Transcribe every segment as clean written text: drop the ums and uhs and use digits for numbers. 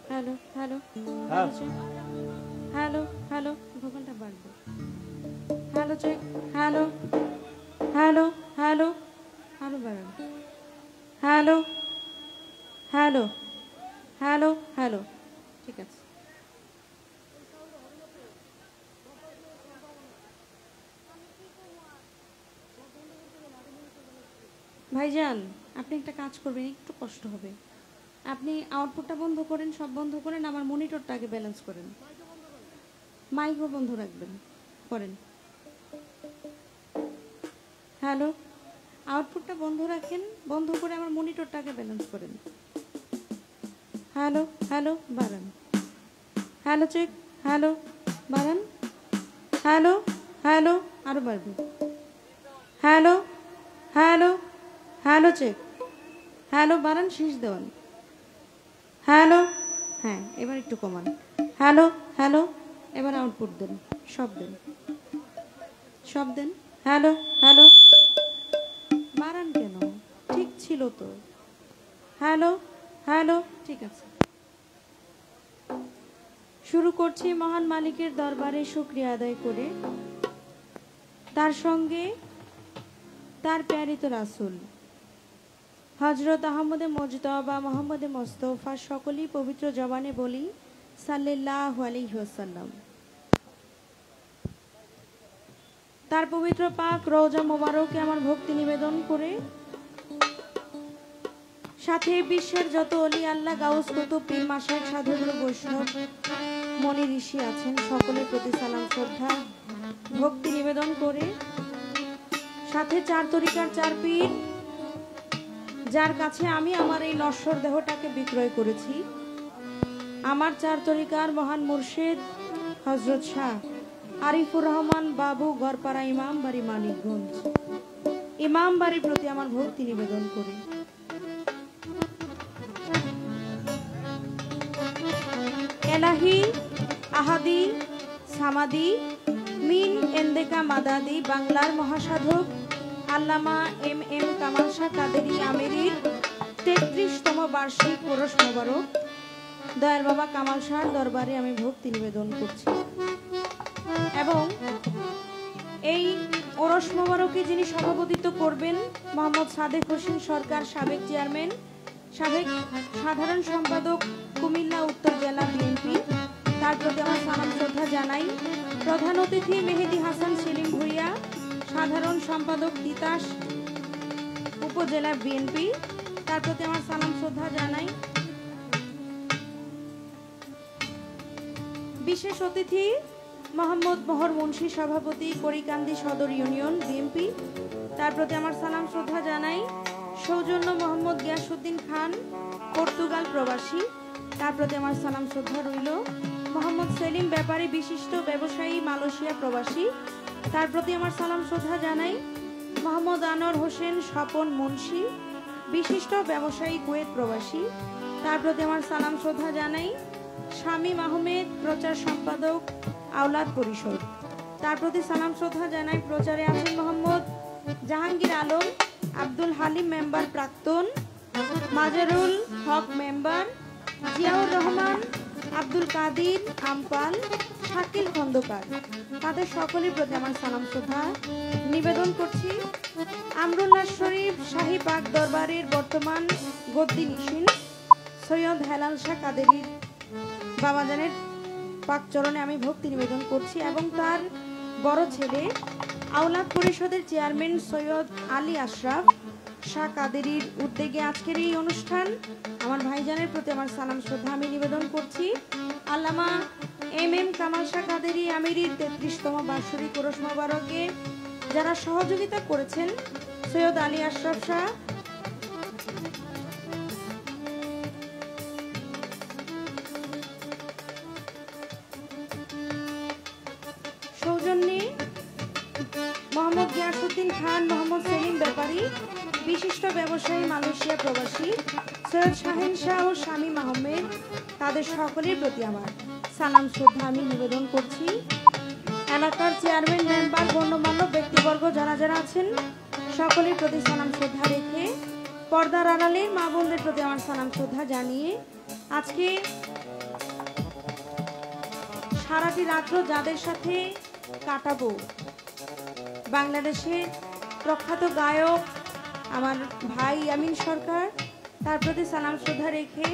Hello hello hello hello ভোকালটা বাড়বে। Hello check hello hello hello আরো বাড়ান। হ্যালো হ্যালো হ্যালো হ্যালো ঠিক আছে। ভাইজান আপনি একটা কাজ করবেন, একটু কষ্ট হবে। আপনি আউটপুটটা বন্ধ করেন, সব বন্ধ করেন, আমার মনিটরটা আগে ব্যালেন্স করেন, মাইক্রো বন্ধ রাখবেন করেন। হ্যালো আউটপুটটা বন্ধ রাখেন, বন্ধ করে আমার মনিটরটাকে ব্যালেন্স করেন। হ্যালো হ্যালো বাড়ান। হ্যালো চেক হ্যালো বাড়ান। হ্যালো হ্যালো আরও বাড়বে। Hello hello hello check hello বাড়ান, শীষ দেওয়ান। হ্যালো হ্যাঁ এবার একটু কমান। হ্যালো হ্যালো এবার আউটপুট দেন, সব দেন, সব দেন। হ্যালো হ্যালো বাড়ান কেন, ঠিক ছিল তো। হ্যালো হ্যালো ঠিক আছে। শুরু করছি মহান মালিকের দরবারে শুকরিয়া আদায় করে, তার সঙ্গে তার প্যারিত রাসূল হযরত আহমদে মুজতবা মুহাম্মদে মুস্তাফা সকলেই পবিত্র জবানে বলি সাল্লাল্লাহু আলাইহি ওয়াসাল্লাম। তার পবিত্র পাক রওজা মোবারকে আমার ভক্তি নিবেদন করে, সাথে বিশ্বের যত অলি আল্লাহ গাউস কুতুব পীর মাশায়েখ সাধুগুরু বৈষ্ণব মনি ঋষি আছেন সকলের প্রতি সালাম শ্রদ্ধা ভক্তি নিবেদন করে, সাথে চার তরিকার চার পীর যার কাছে আমি আমার এই নশ্বর দেহটাকে বিক্রয় করেছি, আমার চার তরিকার মহান মুর্শিদ হযরত শাহ আরিফুর রহমান বাবু গড়পাড়া ইমাম বাড়ি মানিকগঞ্জ ইমাম বাড়ির প্রতি আমার ভক্তি নিবেদন করি। এলাহি আহাদি সামাদি মিন এন্দেকা মাদাদি বাংলার মহাসাধক আল্লামা এম এম কামাল শাহ কাদেরী আমিরির ৩৩তম বার্ষিক ওরস মোবারক দয়ার বাবা কামাল শাহর দরবারে আমি ভক্তি নিবেদন করছি। এবং এই ওরস মোবারকে যিনি সভাপতিত্ব করবেন মোহাম্মদ সাদেক হোসেন সরকার, সাবেক চেয়ারম্যান, সাবেক সাধারণ সম্পাদক কুমিল্লা উত্তর জেলা বিএনপি, তার প্রতি আমার সালাম শ্রদ্ধা জানাই। প্রধান অতিথি মেহেদি হাসান সেলিম ভুইয়া, সাধারণ সম্পাদক তিতাস উপজেলা বিএনপি, তার প্রতি আমার সালাম শ্রদ্ধা জানাই। বিশেষ অতিথি মোহাম্মদ মোহর মুন্সি সভাপতি করিকান্দি সদর ইউনিয়ন বিএনপি, তার প্রতি আমার সালাম শ্রদ্ধা জানাই। সৌজন্য মোহাম্মদ গিয়াসউদ্দিন খান পর্তুগাল প্রবাসী, তার প্রতি আমার সালাম শ্রদ্ধা রইল। মোহাম্মদ সেলিম ব্যাপারী বিশিষ্ট ব্যবসায়ী মালয়েশিয়া প্রবাসী, তার প্রতি আমার সালাম শ্রদ্ধা জানাই। মোহাম্মদ আনোয়ার হোসেন স্বপন মুন্সি বিশিষ্ট ব্যবসায়ী কুয়েত প্রবাসী, তার প্রতি আমার সালাম শ্রদ্ধা জানাই। শামীম আহমেদ প্রচার সম্পাদক আওলাদ পরিষদ, তার প্রতি সালাম শ্রদ্ধা জানাই। প্রচারে আছেন মোহাম্মদ জাহাঙ্গীর আলম, আব্দুল হালিম মেম্বার প্রাক্তন, মাজারুল হক মেম্বার, জিয়াউর রহমান, আব্দুল কাদির আমপাল, শাকিল খন্দকার, তাদের সকলের প্রতি আমার সালাম শ্রদ্ধা নিবেদন করছি। আমরুল্লাহ শরীফ শাহী পাক দরবারের বর্তমান গদ্দি নিশিন সৈয়দ হেলাল শাহ কাদেরীর বাবাজানের পাক চরণে আমি ভক্তি নিবেদন করছি। এবং তার বড় ছেলে আওলাদ পরিষদের চেয়ারম্যান সৈয়দ আলী আশরাফ শাহ কাদেরীর উদ্যোগে আজকের এই অনুষ্ঠান, আমার ভাইজানের প্রতি আমার সালাম শ্রদ্ধা আমি নিবেদন করছি। আল্লামা এম এম কামাল শাহ কাদেরী আমিরির ৩৩তম বার্ষিক ওরস মোবারকে যারা সহযোগিতা করেছেন, সৈয়দ আলী আশরাফ শাহ, সৌজন্যে মোহাম্মদ গিয়াসউদ্দিন খান, মোহাম্মদ সেলিম ব্যাপারী বিশিষ্ট ব্যবসায়ী মালয়েশিয়া প্রবাসী, সৈয়দ শাহিন শাহ ও শামীম আহমেদ, তাদের সকলের প্রতি আমার সালাম শ্রদ্ধা আমি নিবেদন করছি। এলাকার চেয়ারম্যান মেম্বার গণ্যমান্য ব্যক্তিবর্গ যারা যারা আছেন সকলের প্রতি সালাম শ্রদ্ধা রেখে পর্দার আড়ালের মা বোনদের প্রতি আমার সালাম শ্রদ্ধা জানিয়ে আজকে সারাটি রাত্র যাদের সাথে কাটাবো, বাংলাদেশের প্রখ্যাত গায়ক আমার ভাই আমিন সরকার, তার প্রতি সালাম শ্রদ্ধা রেখে,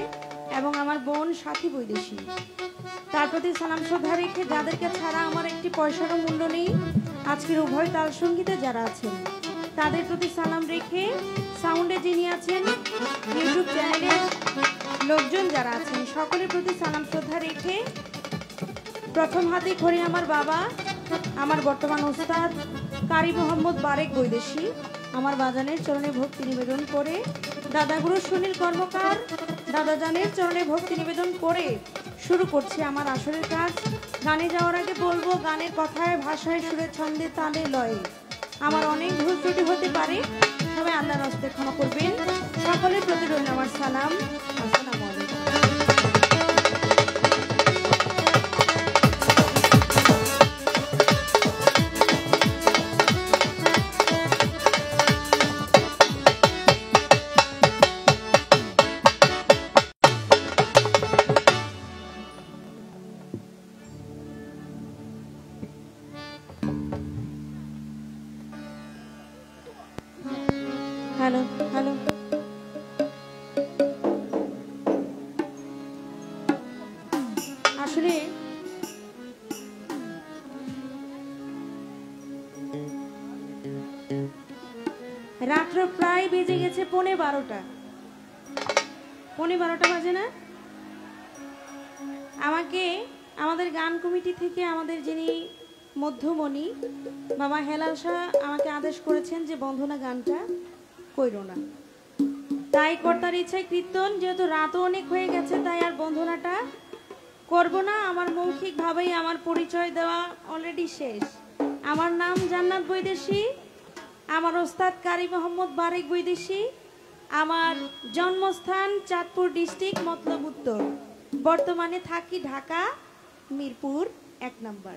এবং আমার বোন সাথী বৈদেশী, তার প্রতি সালাম শ্রদ্ধা রেখে, যাদেরকে ছাড়া আমার একটি পয়সারও মূল্য নেই, আজকের উভয় তাল সঙ্গীতে যারা আছেন তাদের প্রতি সালাম রেখে, সাউন্ডে যিনি আছেন, ইউটিউব চ্যানেলের লোকজন যারা আছেন সকলের প্রতি সালাম শ্রদ্ধা রেখে, প্রথম হাতে খড়ি আমার বাবা, আমার বর্তমান ওস্তাদ কারি মোহাম্মদ বারেক বৈদেশী, আমার বাজানের চরণে ভক্তি নিবেদন করে, দাদাগুরু সুনীল কর্মকার দাদাজানের চরণে ভক্তি নিবেদন করে শুরু করছি আমার আসরের কাজ। গানে যাওয়ার আগে বলবো, গানের কথায় ভাষায় সুরে ছন্দে তালে লয়ে আমার অনেক ভুল ত্রুটি হতে পারে, তবে আল্লাহর হস্তে ক্ষমা করবেন। সকলের প্রতি রইল আমার সালাম। আসসালামু আলাইকুম। হ্যালো হ্যালো, আসলে রাত্র প্রায় বেজে গেছে 12:30। 12:30 বাজে না? আমাকে আমাদের গান কমিটি থেকে আমাদের যিনি মধ্যমণি বাবা হেলাল শাহ আমাকে আদেশ করেছেন যে বন্ধনা গানটা কইরো না, তাই কর্তার ইচ্ছায় কীর্তন, যেহেতু রাতও অনেক হয়ে গেছে তাই আর বন্ধনাটা করব না। আমার মৌখিকভাবেই আমার পরিচয় দেওয়া অলরেডি শেষ। আমার নাম জান্নাত বৈদেশী, আমার ওস্তাদ কারি মোহাম্মদ বারেক বৈদেশী, আমার জন্মস্থান চাঁদপুর ডিস্ট্রিক্ট মতলব উত্তর, বর্তমানে থাকি ঢাকা মিরপুর 1 নম্বর।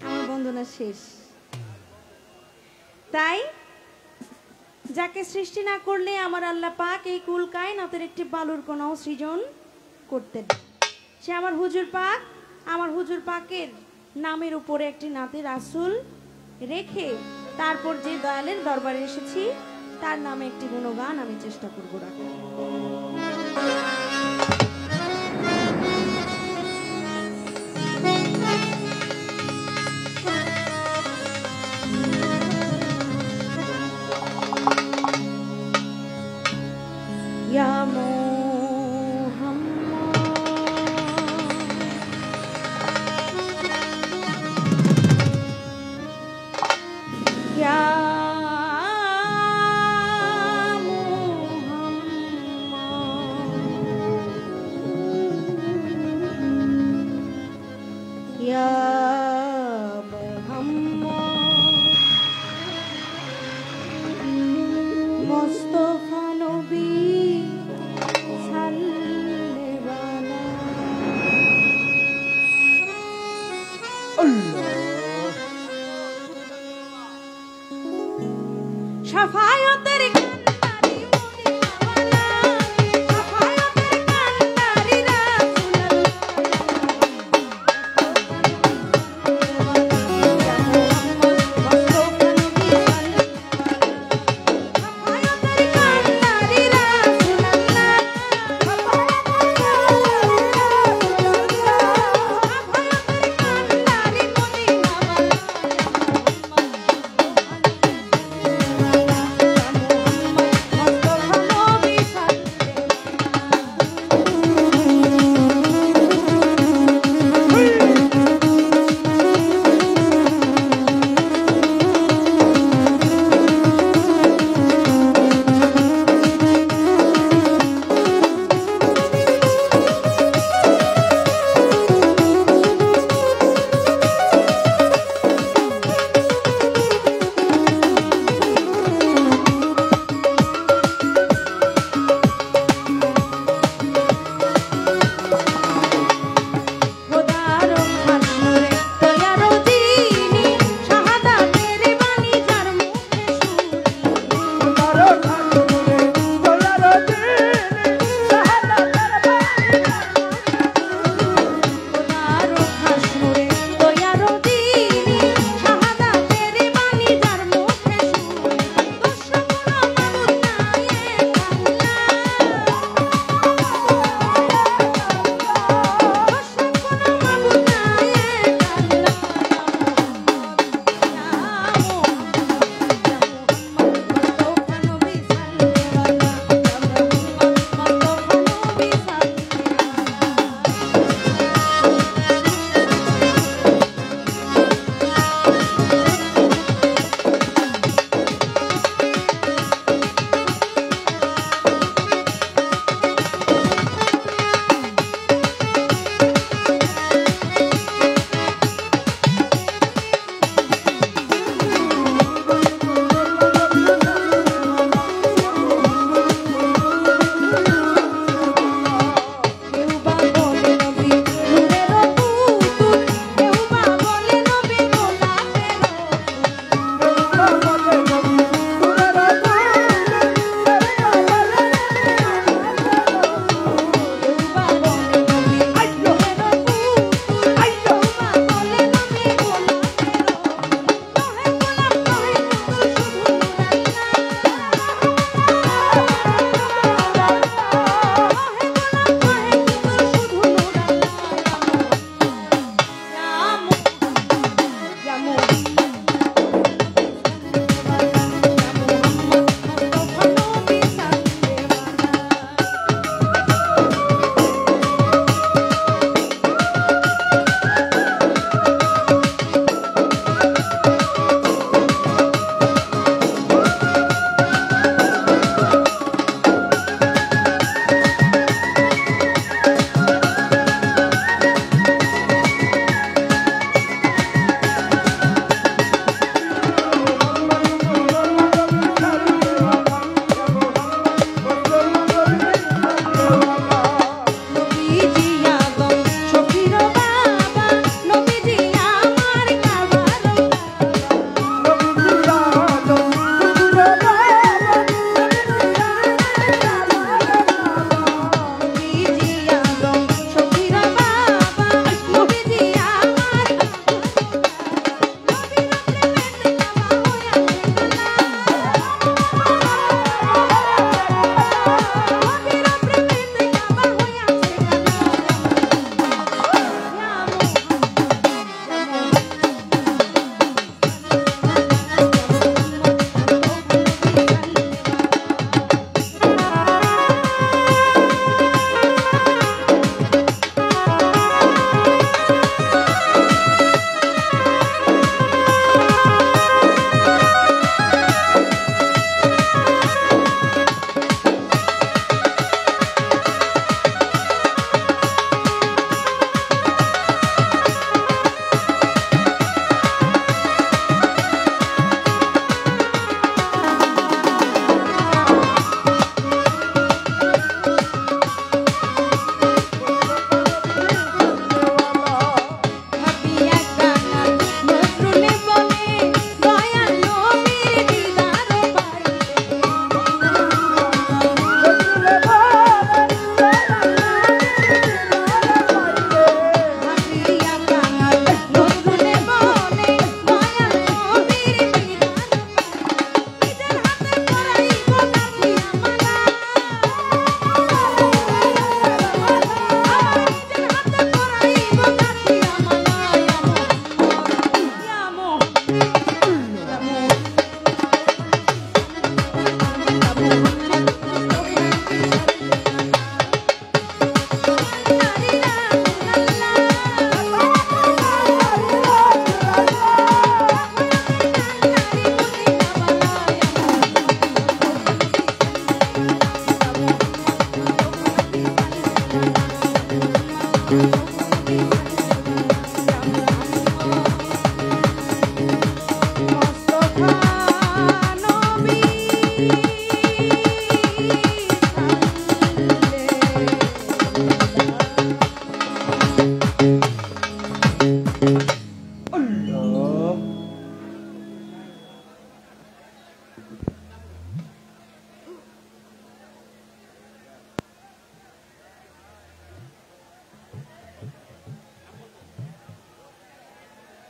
আমার বন্দনা শেষ। তাই যাকে সৃষ্টি না করলে আমার আল্লাহ পাক এই কুল কায়নাতের একটি বালুর কোনাও সৃজন করতেন, সে আমার হুজুর পাক। আমার হুজুর পাকের নামের উপরে একটি নাতে রাসূল রেখে তারপর যে দয়ালের দরবারে এসেছি তার নামে একটি গুণগান আমি চেষ্টা করব রাখার। ইয়া মুহাম্মদ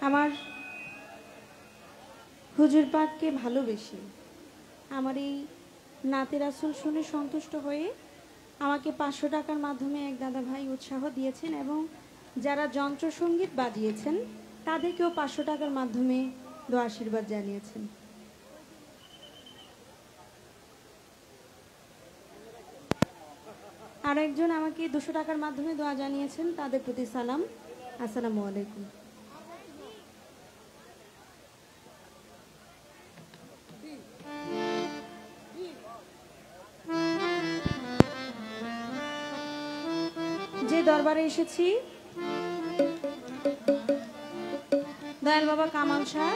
আমার হুজুর পাককে ভালোবেসে আমার এই নাতের রাসূল শুনে সন্তুষ্ট হয়ে আমাকে 500 টাকার মাধ্যমে এক দাদা ভাই উৎসাহ দিয়েছেন এবং যারা যন্ত্রসঙ্গীত বাজিয়েছেন তাদেরকেও 500 টাকার মাধ্যমে দোয়া আশীর্বাদ জানিয়েছেন। আর একজন আমাকে 200 টাকার মাধ্যমে দোয়া জানিয়েছেন, তাদের প্রতি সালাম, আসসালামু আলাইকুম। যে দরবারে এসেছি দয়াল বাবা কামাল শাহ,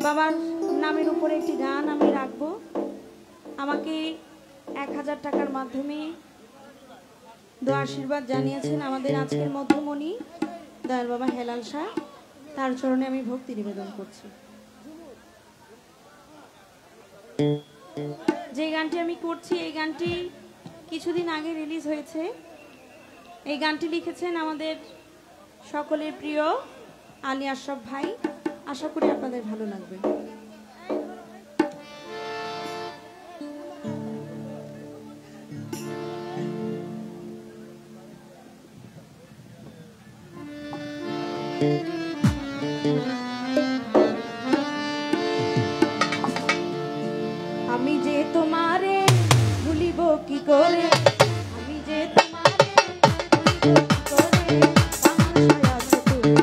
বাবার নামের উপরে একটি গান আমি রাখবো। আমাকে 1000 টাকার মাধ্যমে দোয়া আশীর্বাদ জানিয়েছেন আমাদের আজকের মধ্যমণি দয়াল বাবা হেলাল শাহ, তার চরণে আমি ভক্তি নিবেদন করছি। যে গানটি আমি করছি এই গানটি কিছুদিন আগে রিলিজ হয়েছে। এই গানটি লিখেছেন আমাদের সকলের প্রিয় আলী আশরাফ ভাই। আশা করি আপনাদের ভালো লাগবে। আমি যে তোমারে ভুলিব কি করে, আমি যে তোমারে ভুলিব কি করে, আমার ছায়া তুমি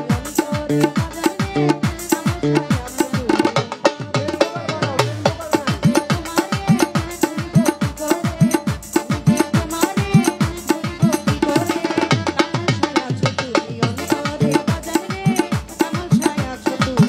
অন্তরে বাজারে, আমার ছায়া তুমি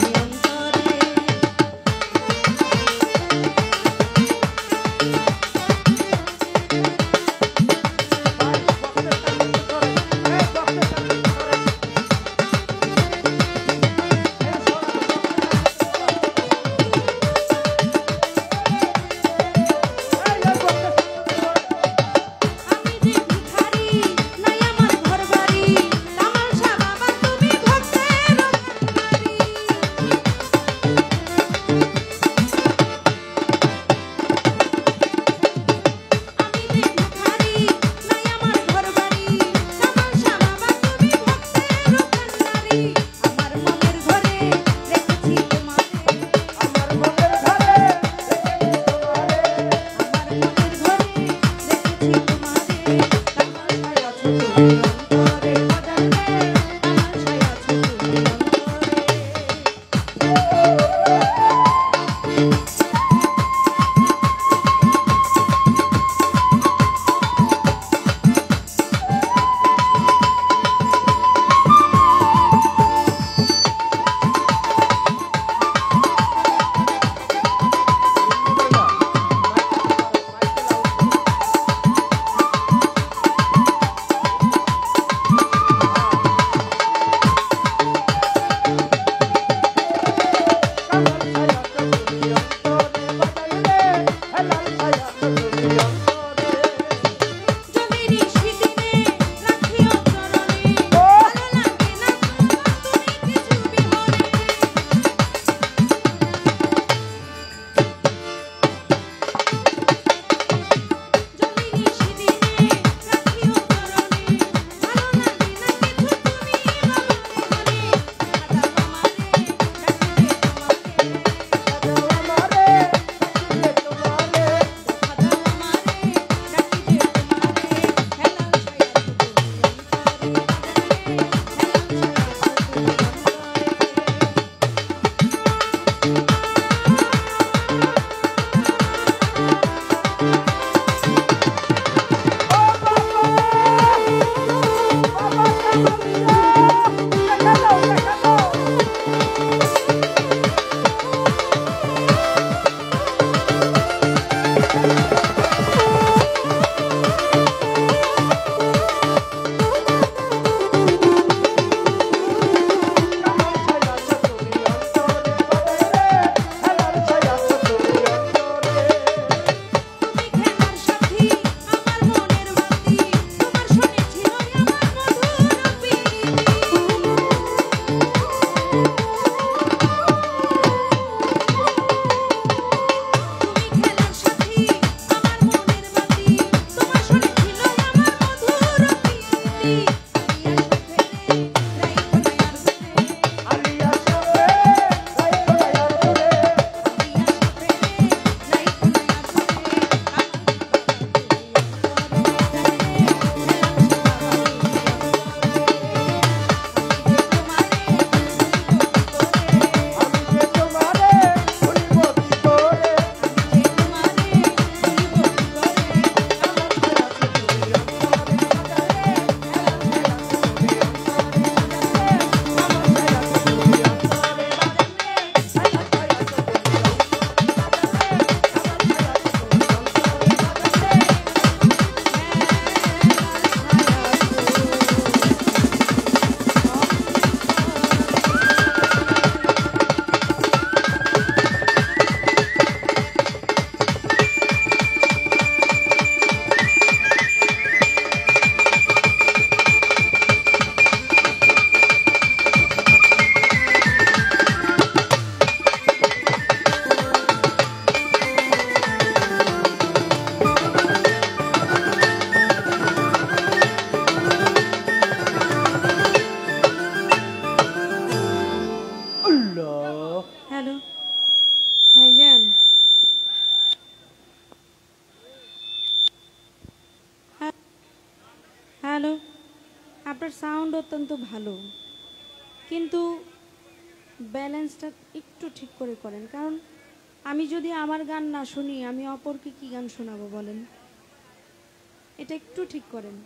হ্যালো, আপনার সাউন্ড অত্যন্ত ভালো, কিন্তু ব্যালেন্সটা একটু ঠিক করে করেন। কারণ আমি যদি আমার গান না শুনি, আমি অপরকে কি গান শোনাবো বলেন? এটা একটু ঠিক করেন।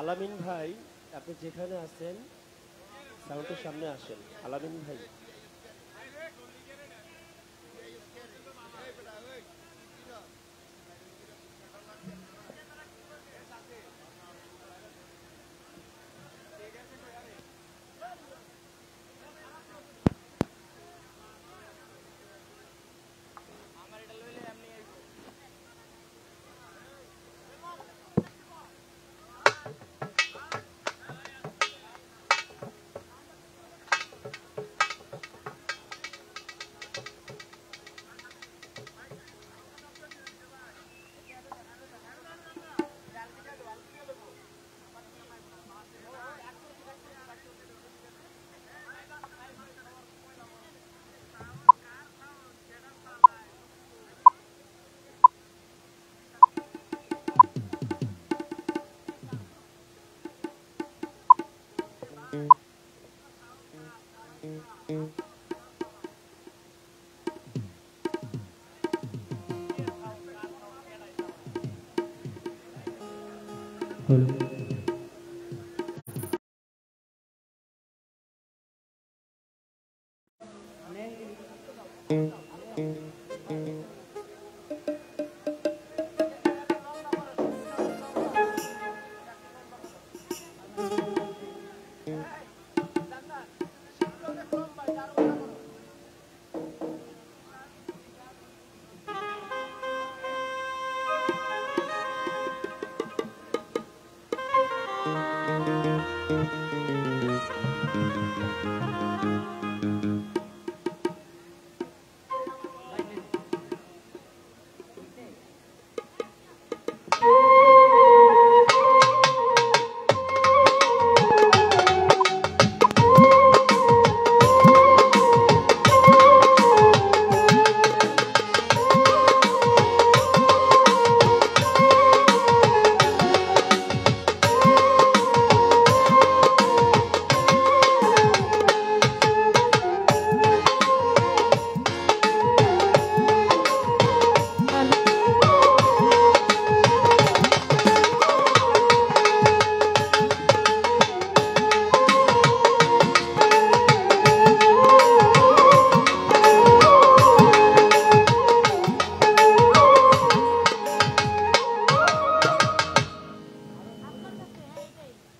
আলামিন ভাই, আপনি যেখানে আছেন সাউন্ডের সামনে আসেন। আলামিন ভাই,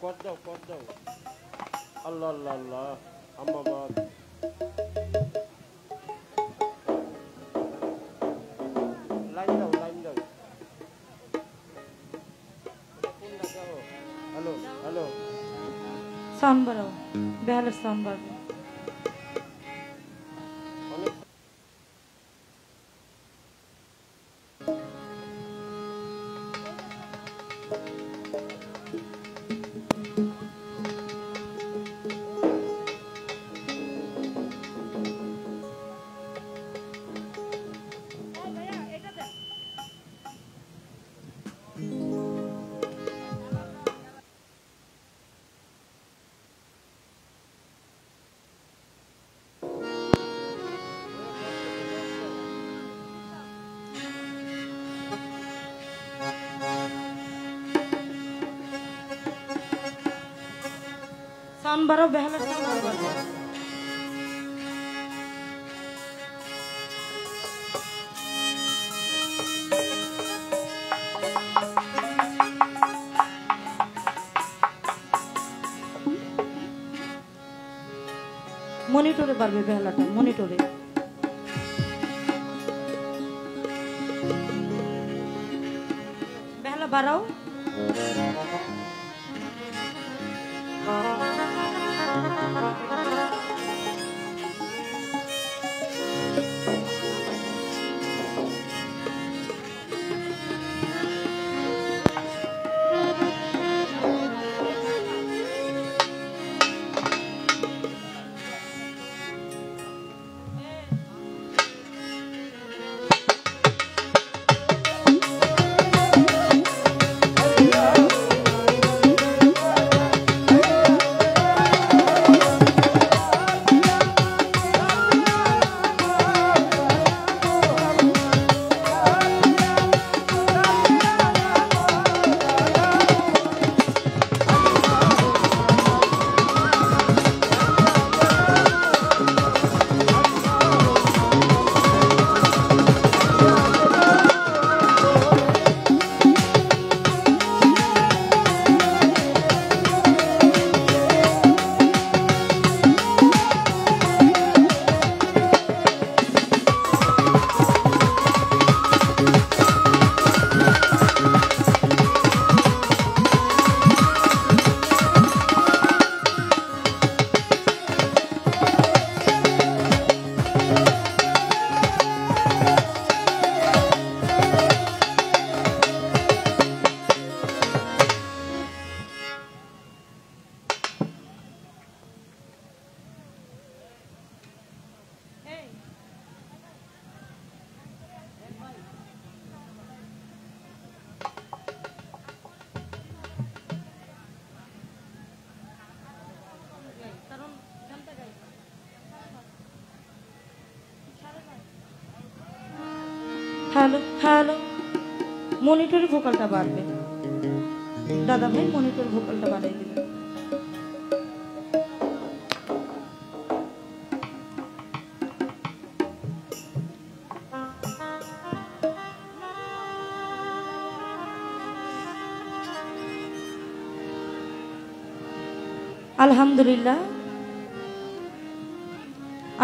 কর দাও, কর দাও। আল্লাহ আল্লাহ আল্লাহ, আম্মাবাদ। লাইন দাও, লাইন দাও। Hello, hello. সাউন্ড বাড়াও, বেহালার সাউন্ড বাড়াও। অনেক সাউন্ড বাড়াও, বেহালার সাউন্ড বাড়াও। মনিটরে পারবে বেহালাটা, মনিটরে। বেহালা বাড়াও। হ্যালো হ্যালো মনিটরে ভোকালটা বাড়বে দাদা ভাই, মনিটর ভোকালটা বাড়াই দিবেন। আলহামদুলিল্লাহ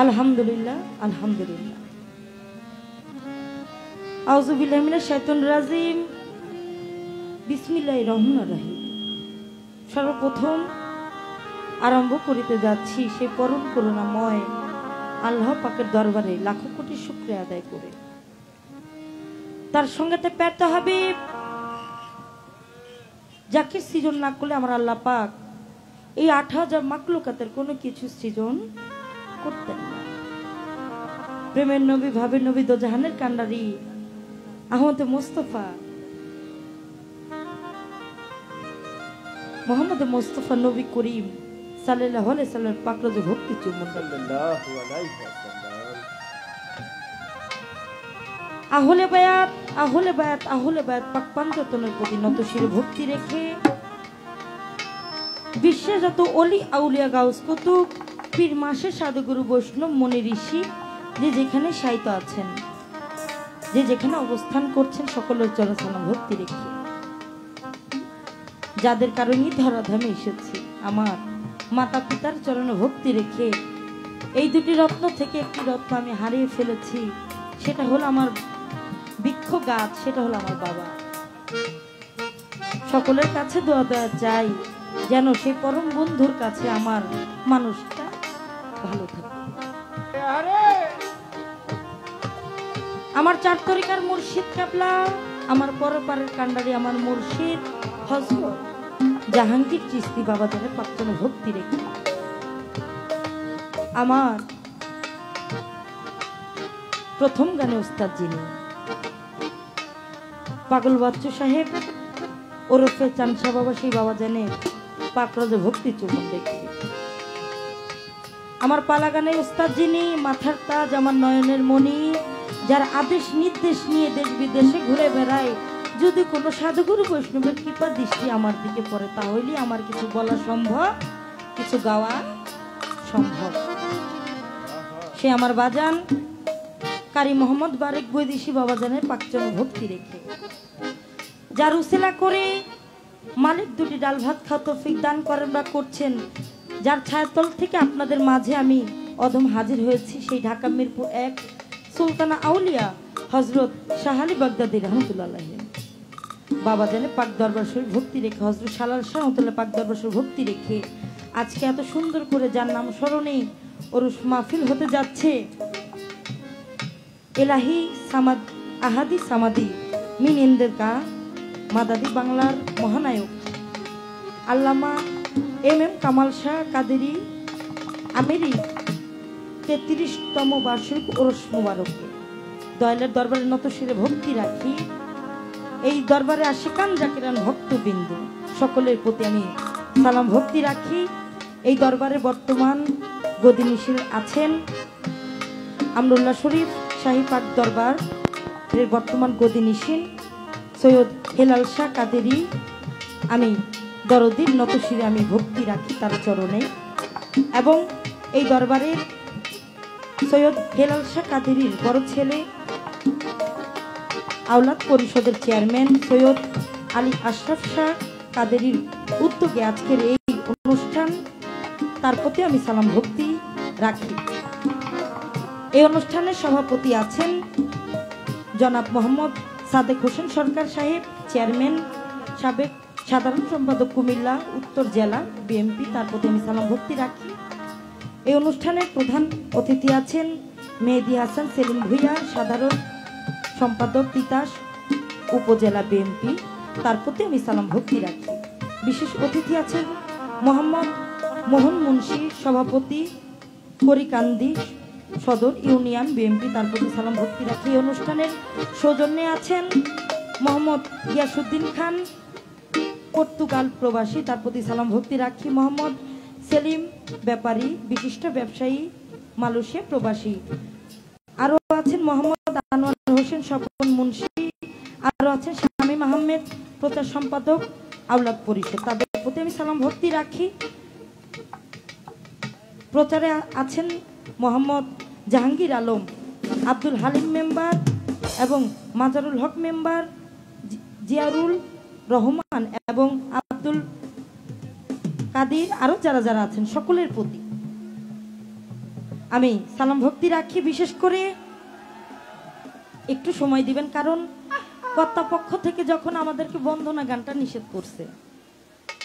আলহামদুলিল্লাহ আলহামদুলিল্লাহ। আউযু বিল্লাহি মিনাশ শাইতানির রাজিম। বিসমিল্লাহির রহমানির রহিম। সর্বপ্রথম আরম্ভ করিতে যাচ্ছি সেই পরম করুণাময় আল্লাহ পাকের দরবারে লাখো কোটি শুকরিয়া আদায় করে, তার সঙ্গে পেতে হবে যাকে সৃজন না করলে আমার আল্লাহ পাক এই ৮,০০০ মাকলুকাতের কোনো কিছু সৃজন করতেন না। প্রেমের নবী, ভাবের নবী, দোজাহানের কান্ডারি আহমদ মুস্তফা মোহাম্মদ মুস্তফা নবী করিম সাল্লাল্লাহু আলাইহি সাল্লাম পাকর যে ভক্তি চুম্বন সাল্লাল্লাহু আলাইহি ওয়াসাল্লাম। আহলে বায়াত আহলে বায়াত আহলে বায়াত পাক পাঞ্জতনের প্রতি নত শিরে ভক্তি রেখে বিশ্বে যত অলি আউলিয়া গাউস কুতুব পীর মাসে সাধুগুরু বৈষ্ণব মুনি ঋষি যে যেখানে শায়িত আছেন, যে যেখানে অবস্থান করছেন, সকলের চরণে সালাম ভক্তি রেখে যাদের কারণে ধরাধামে এসেছি আমার মাতা পিতার চরণে ভক্তি রেখে এই দুটি রত্ন থেকে একটি রত্ন আমি হারিয়ে ফেলেছি, সেটা হলো আমার বৃক্ষ গাছ, সেটা হলো আমার বাবা। সকলের কাছে দোয়া দেওয়া চাই যেন সেই পরম বন্ধুর কাছে আমার মানুষটা ভালো থাকে। আমার চার তরিকার মুর্শিদ কাবলা, আমার পরপারের কান্ডারি, আমার মুর্শিদ হযরত জাহাঙ্গীর চিশতি বাবা যাদের পাকচনে ভক্তি রেখে আমার প্রথম গানে উস্তাদ যিনি পাগল বাচ্চু সাহেব ওরফে চানসা বাবা, সেই বাবা জানে পাকরাজে ভক্তি চুম্বন দেখি। আমার পালা গানে উস্তাদ যিনি মাথার তাজ, আমার নয়নের মণি, যার আদেশ নির্দেশ নিয়ে দেশ বিদেশে ঘুরে বেড়ায়, যদি কোনো সাধুগুরু বৈষ্ণবের কৃপা দৃষ্টি আমার দিকে পড়ে তাহলে আমার কিছু বলা সম্ভব, কিছু গাওয়া সম্ভব। সে আমার বাজান কারি মোহাম্মদ বারেক বৈদেশি বাবাজানের পাকচন ভক্তি রেখে যার উসিলা করে মালিক দুটি ডাল ভাত খাওয়া তৌফিক দান করেন বা করছেন, যার ছায়াতল থেকে আপনাদের মাঝে আমি অদম হাজির হয়েছি, সেই ঢাকা মিরপুর ১ সুলতানা আউলিয়া হযরত শাহ আলী বাগদাদী রহমতুল্লাহ আলাইহি বাবা জানে পাক দরবার শরীফ ভক্তি রেখে, হযরত শালাল শাহ রহমতুল্লাহ পাক দরবার শরীফ ভক্তি রেখে আজকে এত সুন্দর করে যার নাম স্মরণে ওরস মাহফিল হতে যাচ্ছে, এলাহি সামাদ আহাদি সামাদি মিনেন্দের কা মাদাদি বাংলার মহানায়ক আল্লামা এম কামাল শাহ কাদেরী আমেরি ৩৩তম বার্ষিক ওরস মুবারকে দয়ালের দরবারে নত শিরে ভক্তি রাখি। এই দরবারে আশিকান জাকিরান ভক্তবিন্দু সকলের প্রতি আমি সালাম ভক্তি রাখি। এই দরবারে বর্তমান গদিনিশীল আছেন আমরুল্লাহ শরীফ শাহী পাক দরবার এর বর্তমান গদিনিশীল সৈয়দ হেলাল শাহ কাদেরী, আমি দরদির নত শিরে আমি ভক্তি রাখি তার চরণে। এবং এই দরবারের সৈয়দ হেলাল শাহ কাদেরীর বড় ছেলে আওলাদ পরিষদের চেয়ারম্যান সৈয়দ আলী আশরাফ শাহ কাদেরীর উদ্যোগে আজকের এই অনুষ্ঠান, তার প্রতি আমি সালাম ভক্তি রাখি। এই অনুষ্ঠানের সভাপতি আছেন জনাব মোহাম্মদ সাদেক হোসেন সরকার সাহেব, চেয়ারম্যান, সাবেক সাধারণ সম্পাদক কুমিল্লা উত্তর জেলা বিএমপি, তার প্রতি আমি সালাম ভক্তি রাখি। এই অনুষ্ঠানের প্রধান অতিথি আছেন মেহেদি হাসান সেলিম ভুইয়া, সাধারণ সম্পাদক তিতাস উপজেলা বিএমপি, তার প্রতি আমি সালাম ভক্তি রাখি। বিশেষ অতিথি আছেন মোহাম্মদ মোহন মুন্সি, সভাপতি করিকান্দি সদর ইউনিয়ন বিএমপি, তার প্রতি সালাম ভক্তি রাখি। এই অনুষ্ঠানের সৌজন্যে আছেন মোহাম্মদ গিয়াসউদ্দিন খান, পর্তুগাল প্রবাসী, তার প্রতি সালাম ভক্তি রাখি। মোহাম্মদ সেলিম ব্যাপারী, বিশিষ্ট ব্যবসায়ী, মালয়েশিয়া প্রবাসী। আরও আছেন মোহাম্মদ আনোয়ার হোসেন স্বপন মুন্সি, আরও আছেন শামীম আহমেদ প্রচার সম্পাদক আওলাদ পরিষদ, তাদের প্রতি আমি সালাম ভক্তি রাখি। প্রচারে আছেন মোহাম্মদ জাহাঙ্গীর আলম, আব্দুল হালিম মেম্বার এবং মাজারুল হক মেম্বার, জিয়ারুল রহমান এবং আব্দুল কাদির, আরও যারা যারা আছেন সকলের প্রতি আমি সালাম ভক্তি রাখি। বিশেষ করে একটু সময় দিবেন, কারণ কর্তাপক্ষ থেকে যখন আমাদেরকে বন্দনা গানটা নিষেধ করছে,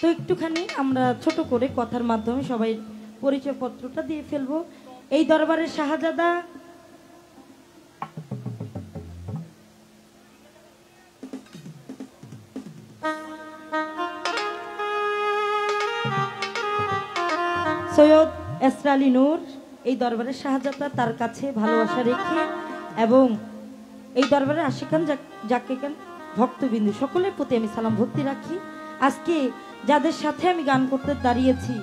তো একটুখানি আমরা ছোট করে কথার মাধ্যমে সবাই পরিচয় পত্রটা দিয়ে ফেলবো। এই দরবারের শাহজাদা সৈয়দ এসরা আলী নূর, এই দরবারের শাহজাদা, তার কাছে ভালোবাসা রেখে এবং এই দরবারের আশিকান জাকিকান ভক্তবিন্দু সকলের প্রতি আমি সালাম ভক্তি রাখি। আজকে যাদের সাথে আমি গান করতে দাঁড়িয়েছি,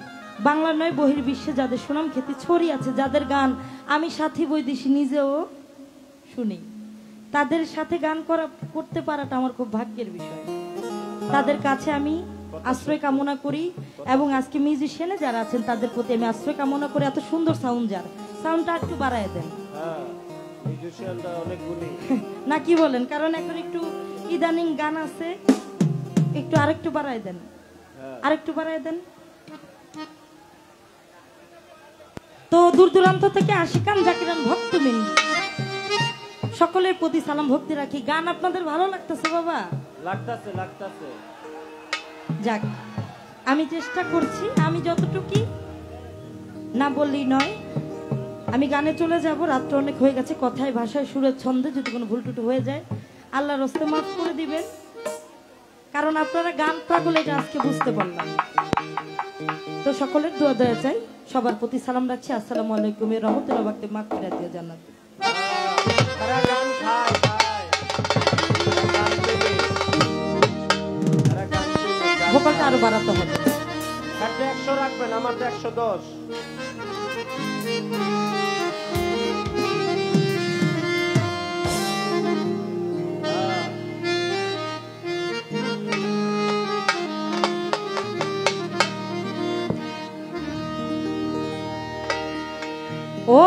বাংলা নয় বহির্বিশ্বে যাদের সুনাম খ্যাতি ছড়িয়ে আছে, যাদের গান আমি সাথী বৈদেশী নিজেও শুনি, তাদের সাথে গান করতে পারাটা আমার খুব ভাগ্যের বিষয়। তাদের কাছে আমি আশ্রয় কামনা করি এবং আজকে মিউজিশিয়ানে যারা আছেন তাদের প্রতি আমি আশ্রয় কামনা করি। এত সুন্দর সাউন্ড, যার সাউন্ডটা একটু বাড়ায় দেন না, কি বলেন? কারণ এখন একটু ইদানিং গান আছে, একটু আরেকটু বাড়ায় দেন, আরেকটু বাড়ায় দেন। তো দূর দূরান্ত থেকে আশিকান জাকিরান ভক্তবিন্দু সকলের প্রতি সালাম ভক্তি রাখি। গান আপনাদের ভালো লাগতেছে বাবা? লাগতাছে লাগতাছে। যাক, আমি চেষ্টা করছি, আমি যতটুকু না বললেই নয়। আমি গানে চলে যাব, রাত্র অনেক হয়ে গেছে, কথায় ভাষায় সুরের ছন্দে যদি কোনো ভুল টুটু হয়ে যায় আল্লাহর হস্তে মাফ করে দিবেন, কারণ আপনারা গান পাগল এটা আজকে বুঝতে পারলাম। তো সকলের দোয়া দয়া চাই, সবার প্রতি সালাম রাখছি। আসসালামু আলাইকুম রহমতুল্লাহ বাকতে মাগফিরাতিয়া জান্নাত। ভোকালটা আরো বাড়াতে হবে। 100 রাখবেন, আমার 110। ও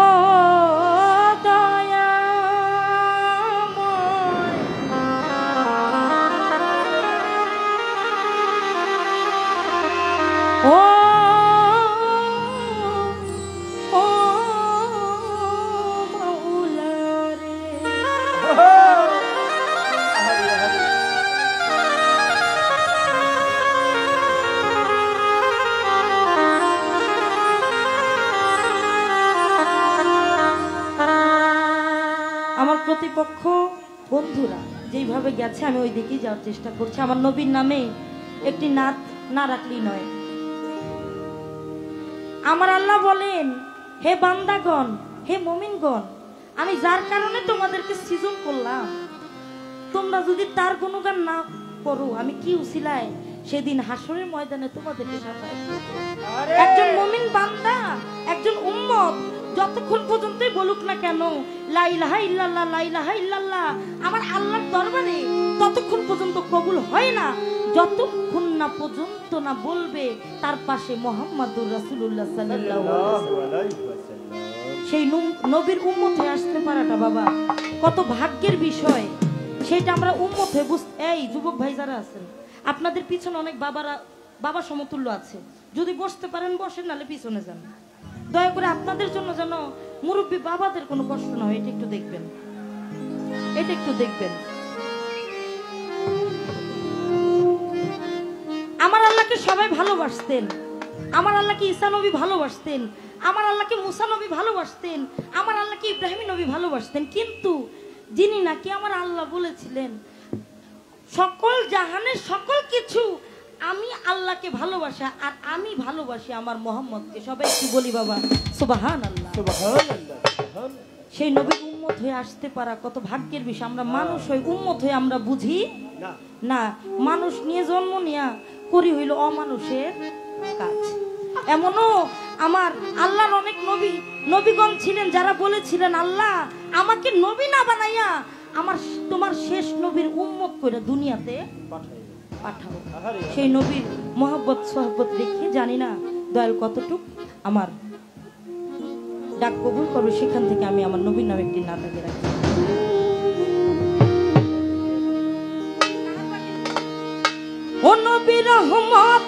প্রতিপক্ষ বন্ধুরা যেইভাবে গেছে আমি ওই দিকেই যাওয়ার চেষ্টা করছি। আমার নবীর নামে একটি নাত না রাখলেই নয়। আমার আল্লাহ বলেন, হে বান্দাগণ, হে মুমিনগণ, আমি যার কারণে তোমাদেরকে সৃজন করলাম, তোমরা যদি তার গুণগান না করো, আমি কি উসিলায় সেদিন হাসরের ময়দানে তোমাদেরকে সাফায়াত করব। একজন মুমিন বান্দা, একজন উম্মত যতক্ষণ পর্যন্তই বলুক না কেন লা ইলাহা ইল্লাল্লাহ, লা ইলাহা ইল্লাল্লাহ, আমার আল্লাহর দরবারে ততক্ষণ পর্যন্ত কবুল হয় না যতক্ষণ না পর্যন্ত না বলবে তার পাশে মুহাম্মাদুর রাসূলুল্লাহ সাল্লাল্লাহু আলাইহি ওয়াসাল্লাম। সেই নবীর উম্মত হয়ে আসতে পারাটা বাবা কত ভাগ্যের বিষয়, সেটা আমরা উম্মত হয়ে বুঝতে। এই যুবক ভাই যারা আছেন, আপনাদের পিছনে অনেক বাবা সমতুল্য আছে, যদি বসতে পারেন বসেন, নালে পিছনে যান। দয়া করে আপনাদের জন্য যেন মুরব্বী বাবাদের কোনো কষ্ট না হয়, এটা একটু দেখবেন, এটা একটু দেখবেন। আমার আল্লাহকে সবাই ভালোবাসতেন, আমার আল্লাহকে ঈসা নবী ভালোবাসতেন, আমার আল্লাহকে মুসা নবী ভালোবাসতেন, আমার আল্লাহকে ইব্রাহিম নবী ভালোবাসতেন, কিন্তু যিনি নাকি আমার আল্লাহ বলেছিলেন সকল জাহানের সকল কিছু আমি আল্লাহকে ভালোবাসা আর আমি ভালোবাসি আমার মোহাম্মদকে। সবাই কি বলি বাবা? সুবহানাল্লাহ, সুবহানাল্লাহ। সেই নবীর উম্মত হয়ে আসতে পারা কত ভাগ্যের বিষয়। আমরা মানুষ হই, উম্মত হয়ে আমরা বুঝি না। মানুষ নিয়ে জন্ম নিয়া করি হইল অমানুষের কাজ। এমনও আমার আল্লাহর অনেক নবীগণ ছিলেন যারা বলেছিলেন, আল্লাহ আমাকে নবী না বানাইয়া আমার তোমার শেষ নবীর উম্মত করে দুনিয়াতে পাঠাই পাঠাও। আহারে সেই নবীর মহব্বত সহবত রেখে জানি না দয়াল কতটুক আমার ডাক কবুল করবে, সেখান থেকে আমি আমার নবীর নামে একটি নাটকে রাখি। ও নবী রহমত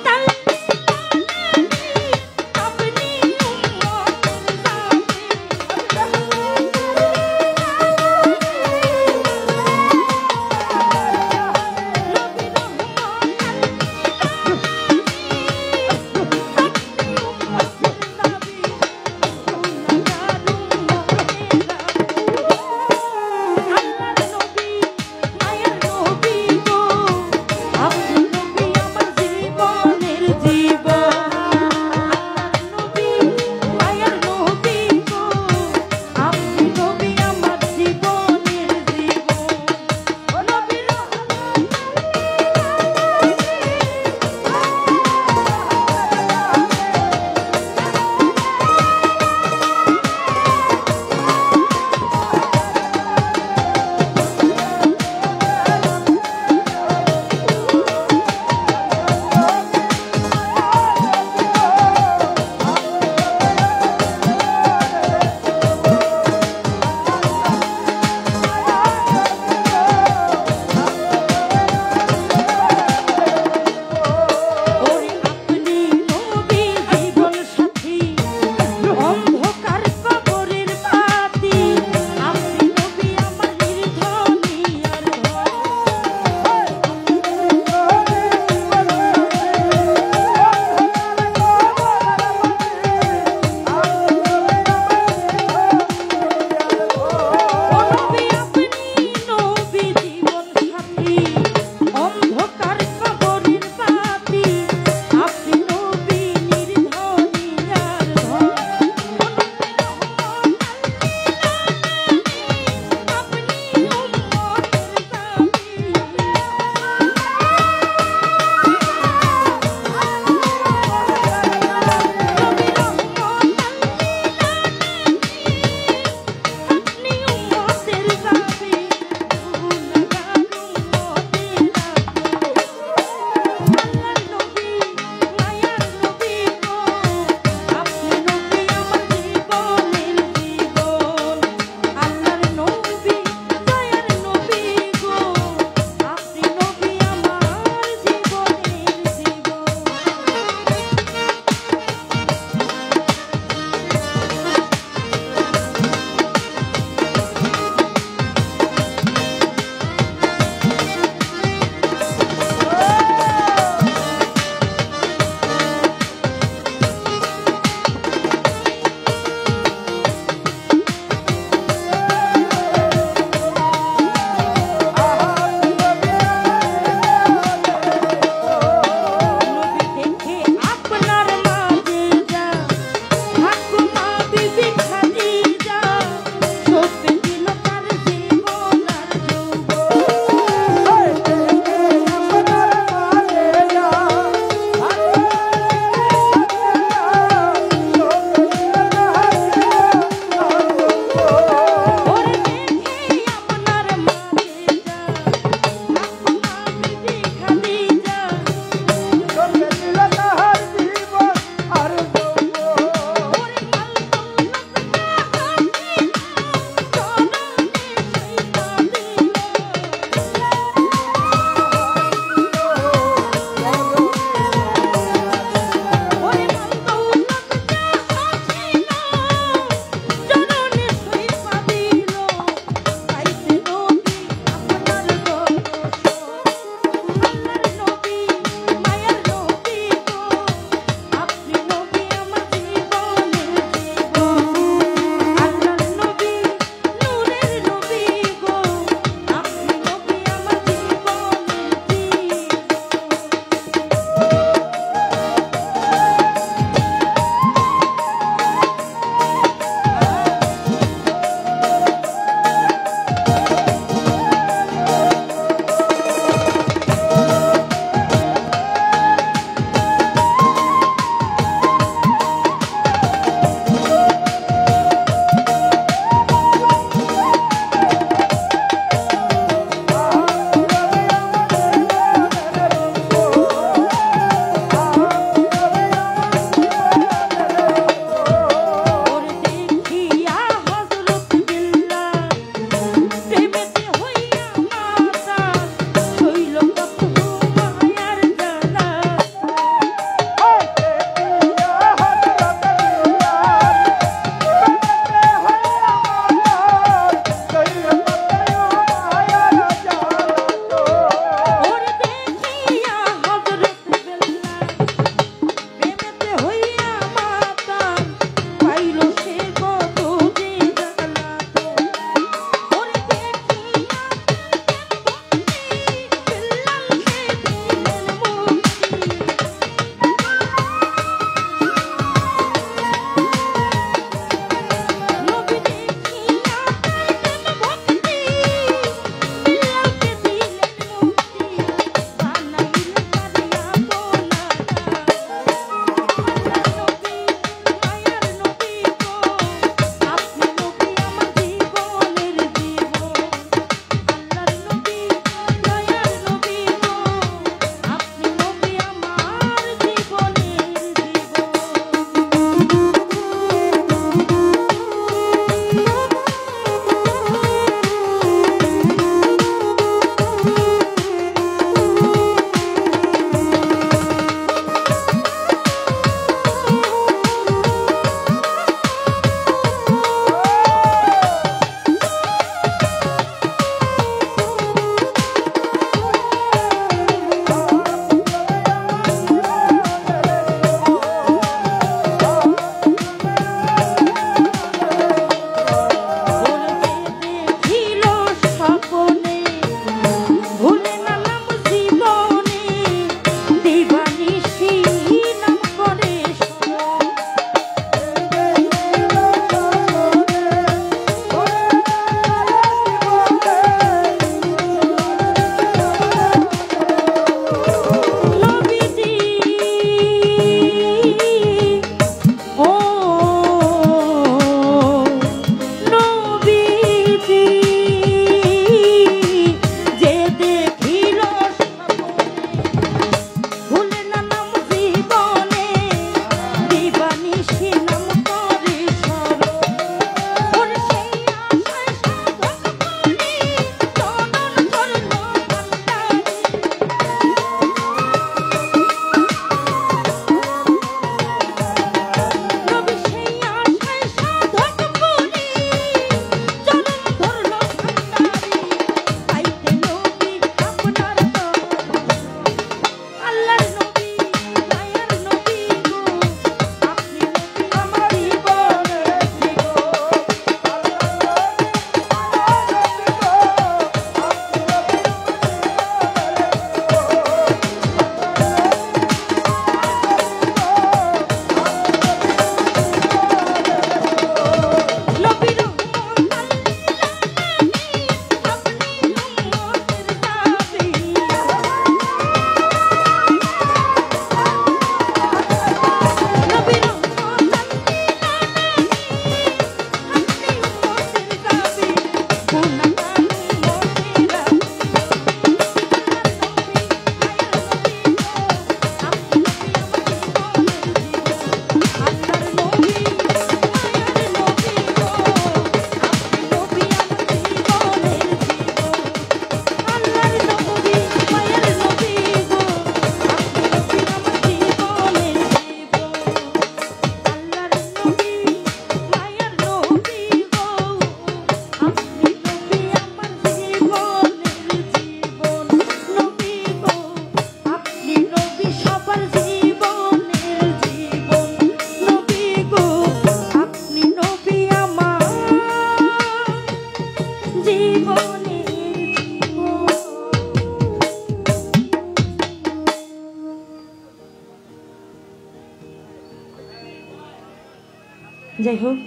যাই হোক,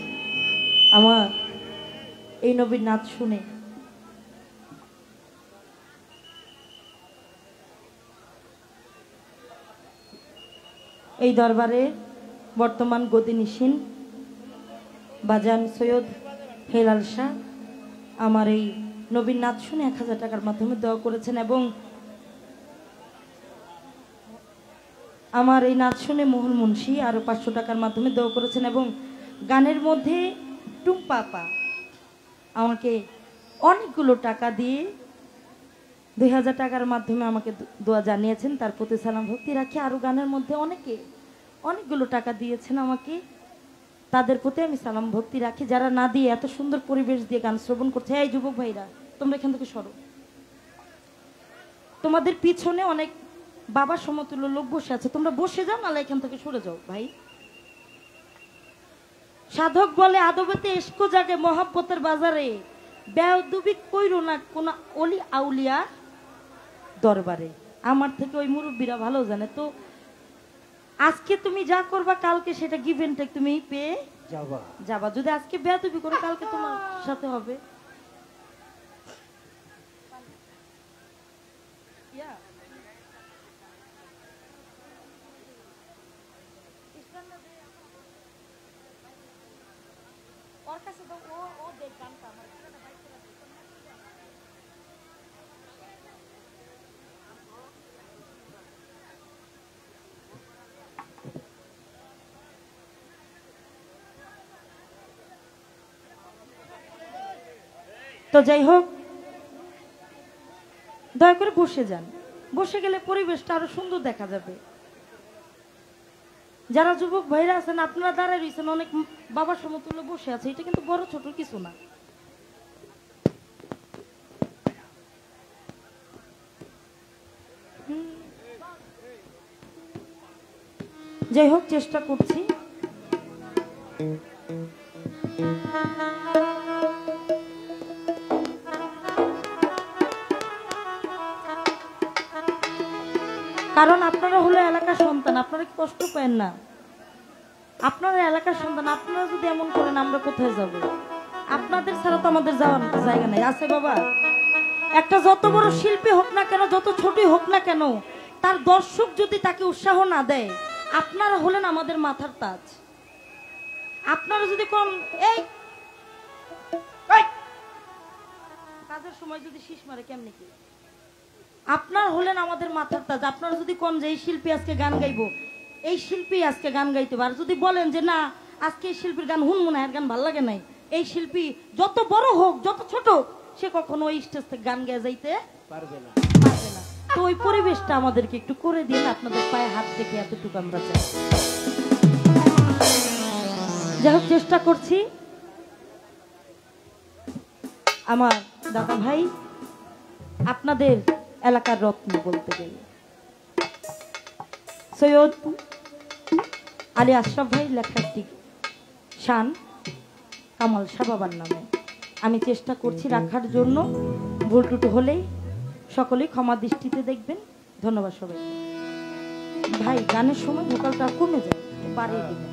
আমার এই নবীর নাচ শুনে এই দরবারে বর্তমান গদিনিসীন বাজান সৈয়দ হেলাল শাহ আমার এই নবীর নাচ শুনে 1000 টাকার মাধ্যমে দোয়া করেছেন, এবং আমার এই নাচ শুনে মোহন মুন্সি আরো 500 টাকার মাধ্যমে দোয়া করেছেন, এবং গানের মধ্যে টুম্পা আপা আমাকে অনেকগুলো টাকা দিয়ে 2000 টাকার মাধ্যমে আমাকে দোয়া জানিয়েছেন। তার প্রতি সালাম ভক্তি রাখি। আরো গানের মধ্যে অনেকগুলো টাকা দিয়েছেন আমাকে, তাদের প্রতি আমি সালাম ভক্তি রাখি। যারা না দিয়ে এত সুন্দর পরিবেশ দিয়ে গান শ্রবণ করছে, এই যুবক ভাইরা তোমরা এখান থেকে সরো, তোমাদের পিছনে অনেক বাবা সমতুল্য লোক বসে আছে, তোমরা বসে যাও, নাহলে এখান থেকে সরে যাও ভাই। সাধক বলে আদবেতে এসকো জাগে মহাব্বতের বাজারে, বেয়াদবি কইরো না কোন অলি আউলিয়া দরবারে। আমার থেকে ওই মুরব্বীরা ভালো জানে। তো আজকে তুমি যা করবা কালকে সেটা গিভ এন্ড টেক তুমি পেয়ে যাবা। যদি আজকে বেয়াদবি করো কালকে তোমার সাথে হবে। তো যাই হোক, দয়া করে বসে যান। বসে গেলে পরিবেশটা আরো সুন্দর দেখা যাবে। যারা যুবক ভাইরা আছেন আপনারা দাঁড়ায় রয়েছেন, অনেক বাবার সমতুল্য বসে আছে, এটা কিন্তু বড় ছোট কিছু না। যাই হোক, চেষ্টা করছি। কারণ আপনারা হলো এলাকার সন্তান, আপনারা কি কষ্ট পান না? আপনারা এলাকার সন্তান, আপনারা যদি এমন করেন আমরা কোথায় যাব? আপনাদের ছাড়া তো আমাদের যাওয়ার জায়গা নেই, আছে বাবা? একটা যত বড় শিল্পী হোক না কেন, যত ছোটই হোক না কেন, তার দর্শক যদি তাকে উৎসাহ না দেয়, আপনারা হলেন আমাদের মাথার তাজ। আপনারা যদি কোন এই কাজের সময় যদি শীষ মারে কেমনি কি, আপনার হলেন আমাদের মাথার তাজ। আপনারা যদি কোন যে এই শিল্পী আজকে গান গাইবো, এই শিল্পী আজকে গান গাইতে পারে, যদি বলেন যে না আজকে এই শিল্পীর গান হুন মনে হয় গান ভাল লাগে নাই, এই শিল্পী যত বড় হোক যত ছোট সে কখনো ওই স্টেজ থেকে গান গেয়ে যাইতে পারবে না। তো ওই পরিবেশটা আমাদেরকে একটু করে দিন, আপনাদের পায়ে হাত থেকে এতটুকু আমরা চাই। যাই হোক, চেষ্টা করছি। আমার দাদা ভাই আপনাদের এলাকার রত্ন বলতে গেলে সৈয়দ আলী আশরাফ ভাই লেখা একটি শান কামাল শাহ বাবার নামে আমি চেষ্টা করছি রাখার জন্য। ভুল টুটু হলেই সকলেই ক্ষমা দৃষ্টিতে দেখবেন। ধন্যবাদ সবাই। ভাই গানের সময় ভোকালটা কমে যায়, বাড়িয়ে দিবেন।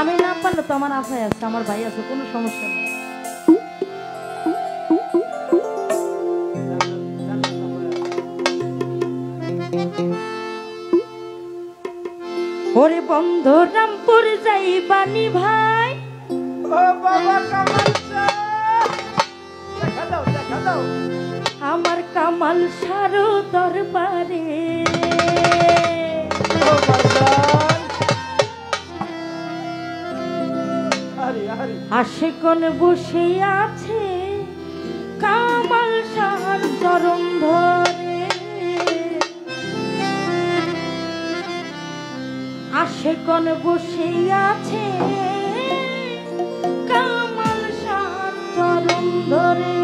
আমি না পারলে তো আমার আশায় আছে, আমার ভাই আছে, কোনো সমস্যা নেই। ওরে বন্ধু রামপুর যাই বানি ভাই, ও বাবা কামাল শাহ, দেখা দাও আমার কামাল সারো দরবারে ও বাজান, আরে আশিকন বসে আছে চরণ ধরে আশেকন বসে আছে কামাল শাহ চরণ ধরে।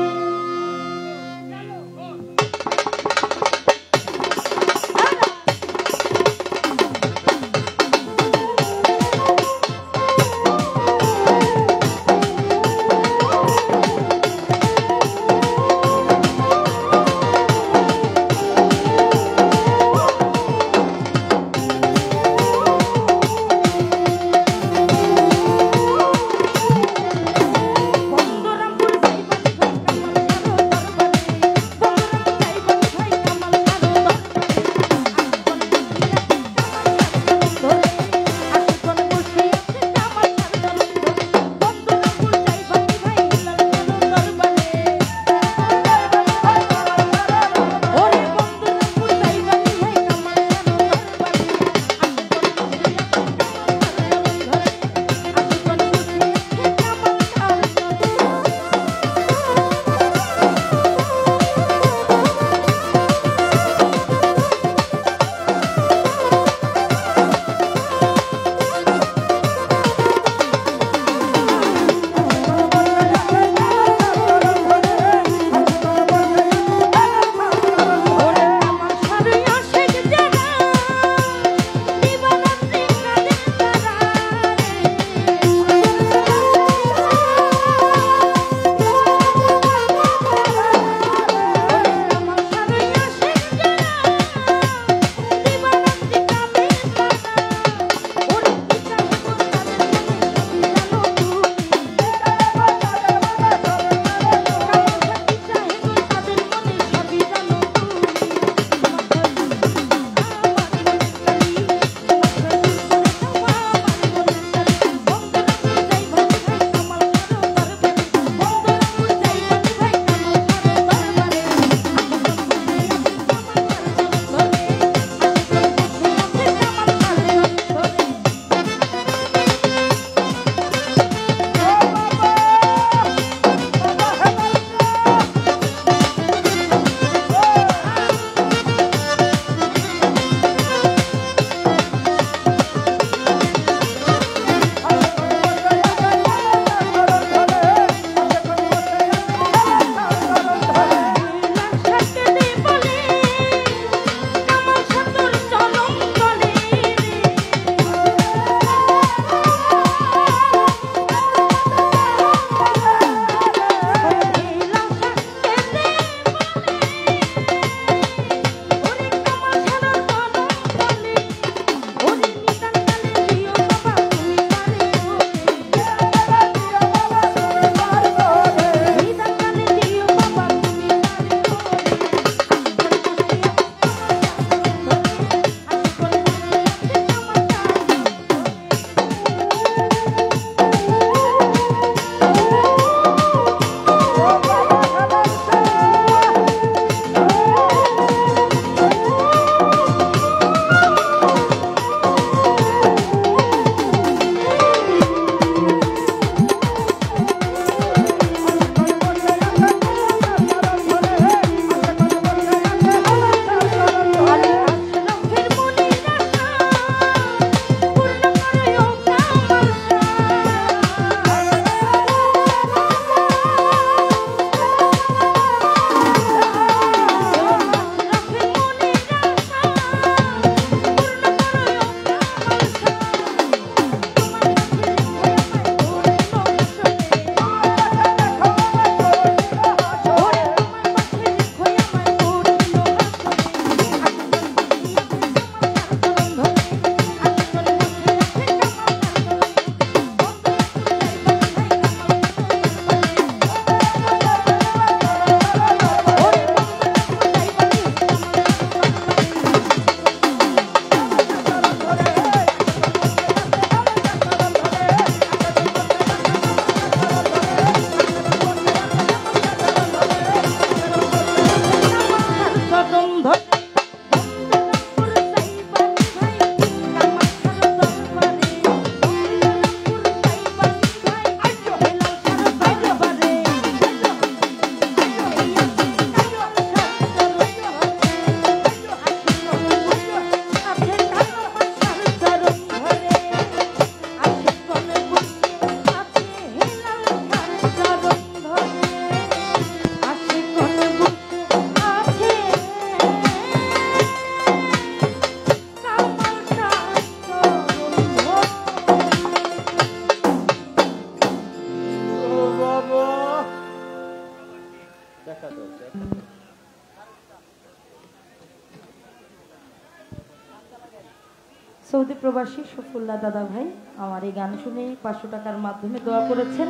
সৌদি প্রবাসী সফুল্লাহ দাদা ভাই আমার এই গান শুনে 500 টাকার মাধ্যমে দোয়া করেছেন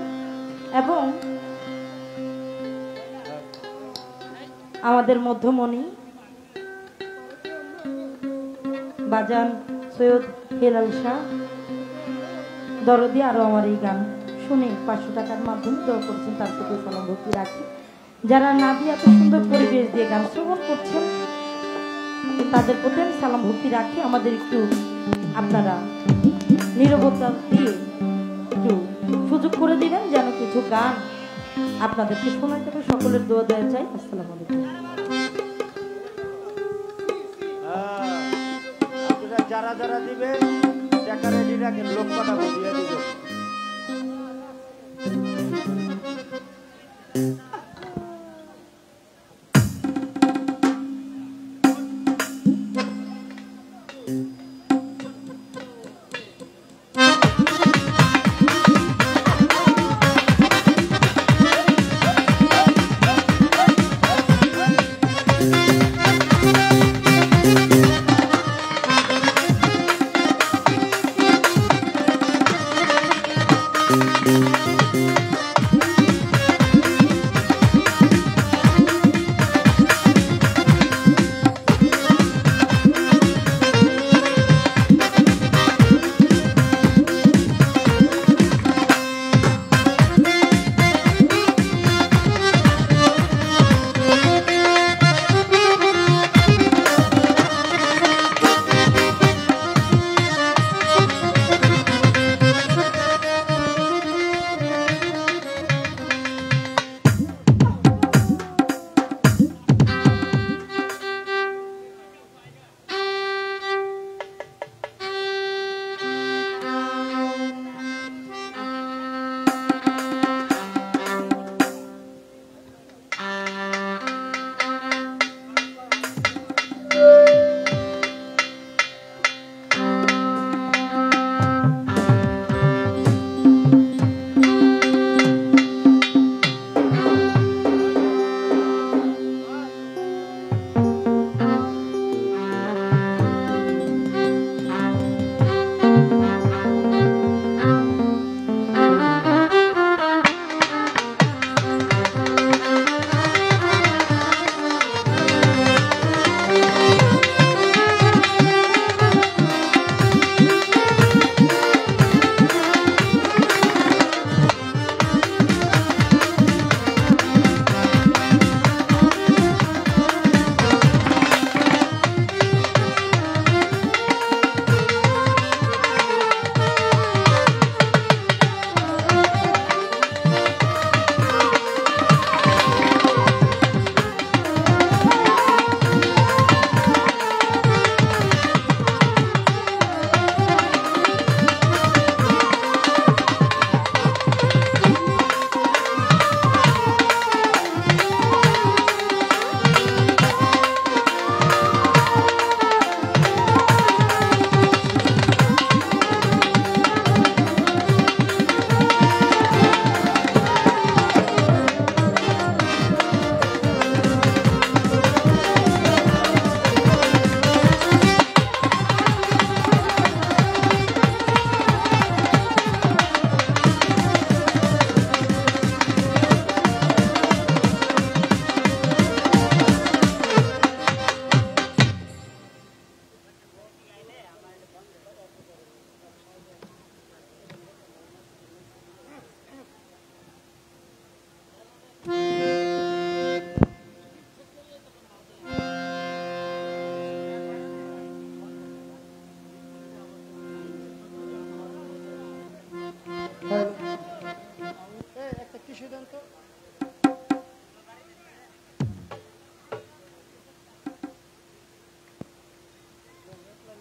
এবং আমাদের মধ্যমণি বাজান সৈয়দ হেলাল শাহ দরদি আরো আমার এই গান শুনে 500 টাকার মাধ্যমে দোয়া করছেন, তার প্রতি সালাম ভক্তি রাখি। যারা নাদি এত সুন্দর পরিবেশ দিয়ে গান শ্রবণ করছেন তাদের প্রতি আমি সালাম ভক্তি রাখি। আমাদের একটু আপনারা নীরবতা দিয়ে একটু সুযোগ করে দিবেন যেন কিছু গান আপনাদেরকে শোনাতে হবে। সকলের দোয়া দেওয়া চাই। আসসালামু আলাইকুম। আপনারা যারা যারা দিবেন টাকা রেডি রাখেন, লোক পাঠাবো দিয়ে দিবেন।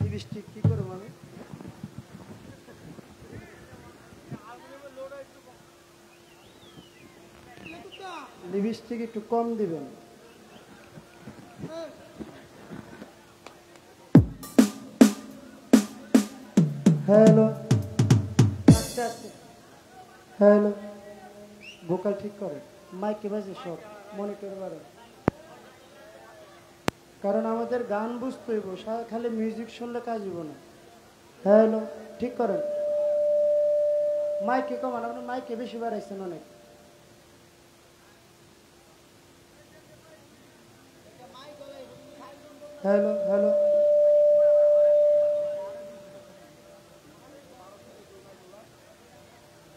লিপস্টিক কি করে মানে লিপস্টিক একটু কম দিবেন। হ্যালো আস্তে আস্তে হ্যালো ভোকাল ঠিক করে মাইকে বাজে সব মনিটর বাড়ে, কারণ আমাদের গান বুঝতে হইব, খালি মিউজিক শুনলে কাজ হইব না। হ্যালো, ঠিক করেন। মাইকে কমান, আপনি মাইকে বেশি বাড়াইছেন অনেক। হ্যালো হ্যালো,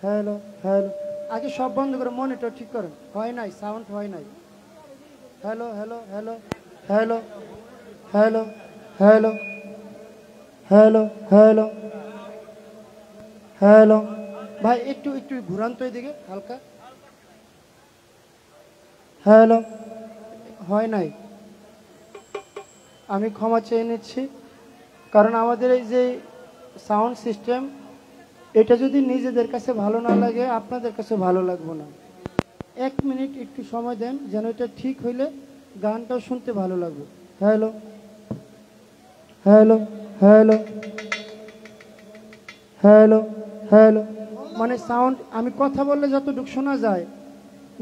হ্যালো হ্যালো, আগে সব বন্ধ করে মনিটর ঠিক করেন। হয় নাই, সাউন্ড হয় নাই। Hello hello hello hello hello hello hello hello hello, ভাই একটু একটু ঘুরান তো এদিকে হালকা। হ্যালো, হয় নাই। আমি ক্ষমা চেয়ে নিচ্ছি, কারণ আমাদের এই যে সাউন্ড সিস্টেম, এটা যদি নিজেদের কাছে ভালো না লাগে আপনাদের কাছে ভালো লাগবে না। 1 মিনিট একটু সময় দেন, যেন এটা ঠিক হইলে গানটাও শুনতে ভালো লাগবে। Hello hello hello hello hello, মানে সাউন্ড আমি কথা বললে যতটুকু শোনা যায়,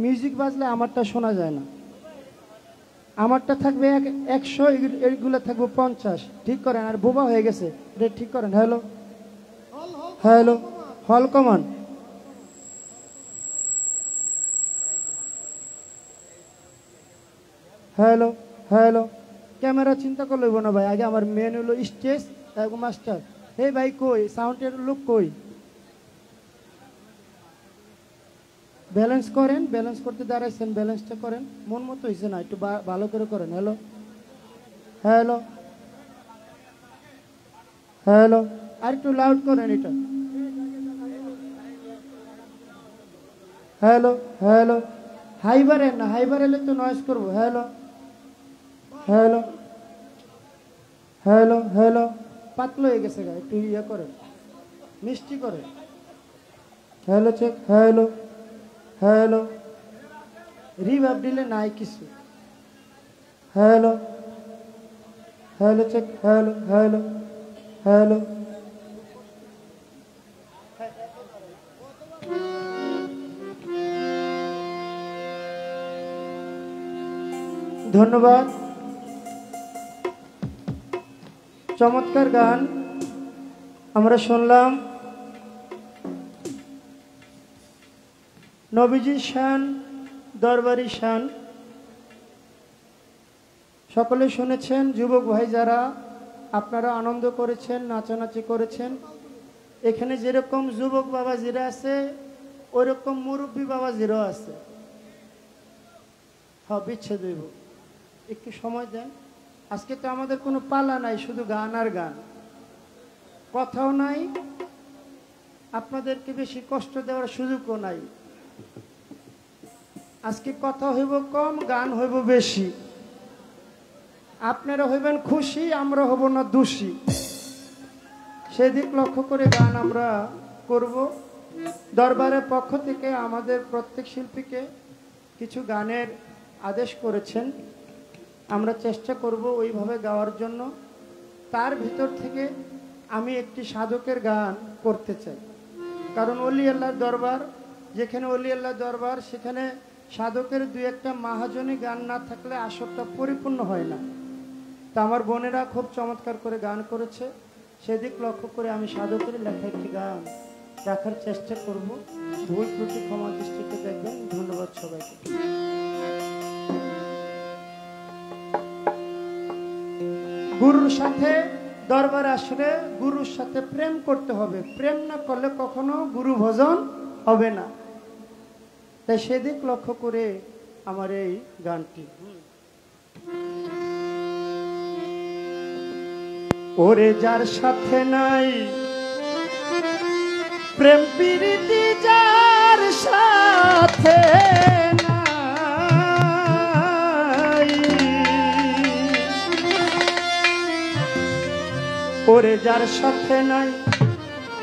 মিউজিক বাজলে আমারটা শোনা যায় না। আমারটা থাকবে 100, এইগুলো থাকবে 50। ঠিক করেন, আর বোবা হয়ে গেছে, এটা ঠিক করেন। হ্যালো হ্যালো, হল কমান। হ্যালো হ্যালো, ক্যামেরা চিন্তা করলে হইব না ভাই, আগে আমার মেন হলো স্টেজ এবং মাস্টার। এই ভাই কই সাউন্ডের লোক কই? ব্যালেন্স করেন, ব্যালেন্স করতে দাঁড়াইছেন, ব্যালেন্সটা করেন। মন মতো হয়েছে না, একটু ভালো করে করেন। হ্যালো হ্যালো হ্যালো, আর একটু লাউড করেন এটা। হ্যালো হ্যালো, হাইবারেন না, হাইবার এলে তো নয়েজ করবো। হ্যালো হ্যালো হ্যালো হ্যালো, পাতলা হয়ে গেছে গা, একটু ইয়ে করেন, মিষ্টি করেন। Hello check, hello hello, reverb দিলে নাই কিছু। Hello hello check, hello hello hello. ধন্যবাদ, চমৎকার গান আমরা শুনলাম। নবীজি শান, দরবারি শান, সকলে শুনেছেন। যুবক ভাই যারা, আপনারা আনন্দ করেছেন, নাচানাচি করেছেন। এখানে যেরকম যুবক বাবাজিরা আছে, ওইরকম মুরব্বী বাবাজিরাও আছে। হ্যাঁ, বিচ্ছেদ হইব, একটু সময় দেন। আজকে তো আমাদের কোনো পালা নাই, শুধু গান আর গান, কথাও নাই, আপনাদেরকে বেশি কষ্ট দেওয়ার সুযোগও নাই। আজকে কথা হইব কম, গান হইব বেশি। আপনারা হইবেন খুশি, আমরা হব না দোষী, সেদিক লক্ষ্য করে গান আমরা করব। দরবারের পক্ষ থেকে আমাদের প্রত্যেক শিল্পীকে কিছু গানের আদেশ করেছেন, আমরা চেষ্টা করব ওইভাবে গাওয়ার জন্য। তার ভিতর থেকে আমি একটি সাধকের গান করতে চাই, কারণ অলি আল্লাহর দরবার, যেখানে অলি আল্লাহর দরবার সেখানে সাধকের 2-1টা মাহাজনী গান না থাকলে আসরটা পরিপূর্ণ হয় না। তা আমার বোনেরা খুব চমৎকার করে গান করেছে, সেদিক লক্ষ্য করে আমি সাধকের লেখা একটি গান রাখার চেষ্টা করব। ভুল ত্রুটি ক্ষমা দৃষ্টিতে দেখবেন। ধন্যবাদ সবাইকে। গুরুর সাথে দরবার আসলে গুরুর সাথে প্রেম করতে হবে, প্রেম না করলে কখনো গুরু ভজন হবে না। তাই সেদিক লক্ষ্য করে আমার এই গানটি। ওরে যার সাথে নাই প্রেম প্রীতি, যার সাথে নাই, ওরে যার সাথে নাই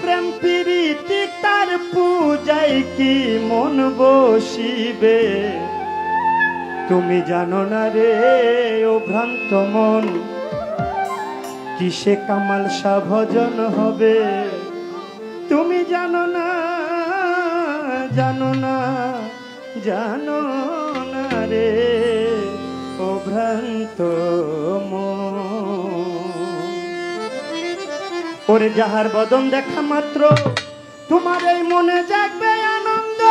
প্রেম প্রীতি, তার পূজায় কি মন বসিবে? তুমি জানো না রে ও ভ্রান্ত মন, কিসে কামাল শাহ ভজন হবে? তুমি জানো না, জানো না, জানো না রে ও ভ্রান্ত মন। ওরে যাহার বদন দেখা মাত্র তোমার এই মনে জাগবে আনন্দ,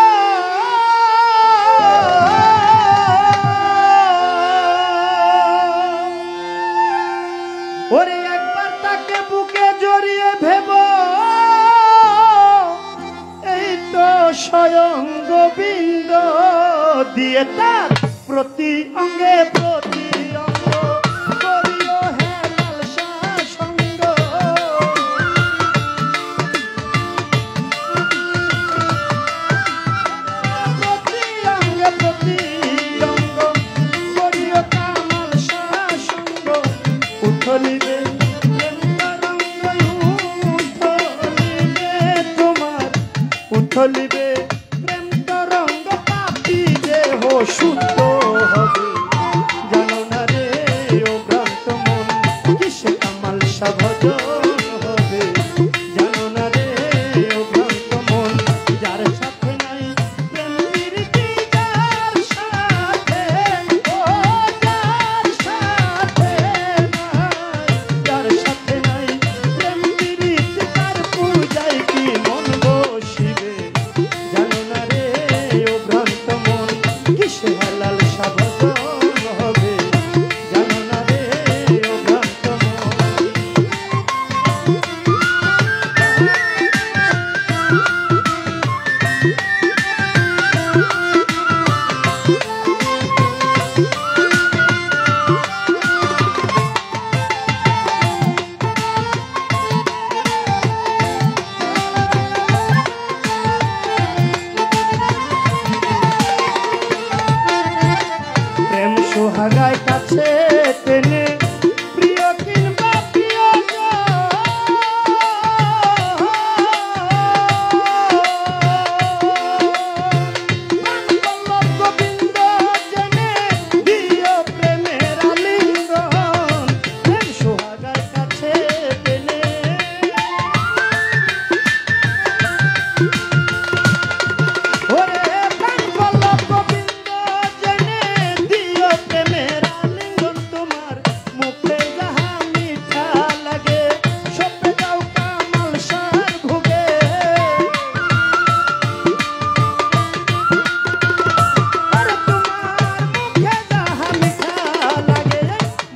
ওরে একবার তাকে বুকে জড়িয়ে ভেব এই তো স্বয়ং গোবিন্দ, দিয়ে তার প্রতি অঙ্গে প্রতি অঙ্গ করিও হে লালসা সঙ্গ। প্রতি অঙ্গে প্রতি অঙ্গ করিও কামালসা সঙ্গ। উঠলিবে উঠলিবে প্রেম তরঙ্গ, পাপি দেহ শুদ্ধ হবে। জানো না রে ও ভ্রান্ত মন কিসে কামালসা ভজন হবে। জানো না রে ও ভ্রান্ত মন যার সাথে নাই প্রেম প্রীতি, যার সাথে ও যার সাথে নাই, যার সাথে নাই প্রেম প্রীতি তার পূজায় কি মন বসিবে। জানো না রে ও ভ্রান্ত মন কিসে হালাল সাবধান হবে। জানো না রে ও ভ্রান্ত মন। প্রেম সোহাগায় কাছে টেনে প্রিয় কিংবা প্রিয়জন, গোবিন্দ জেনে দিও প্রেমের আলিঙ্গন। প্রেম সোহাগায় কাছে টেনে ওরে প্রাণ বল্লভ গোবিন্দ জেনে দিও প্রেমের আলিঙ্গন। তোমার মুখে যাহা মিঠা লাগে সপে যাও কামালসার ভোগে। আরে তোমার মুখে যাহা মিঠা লাগে,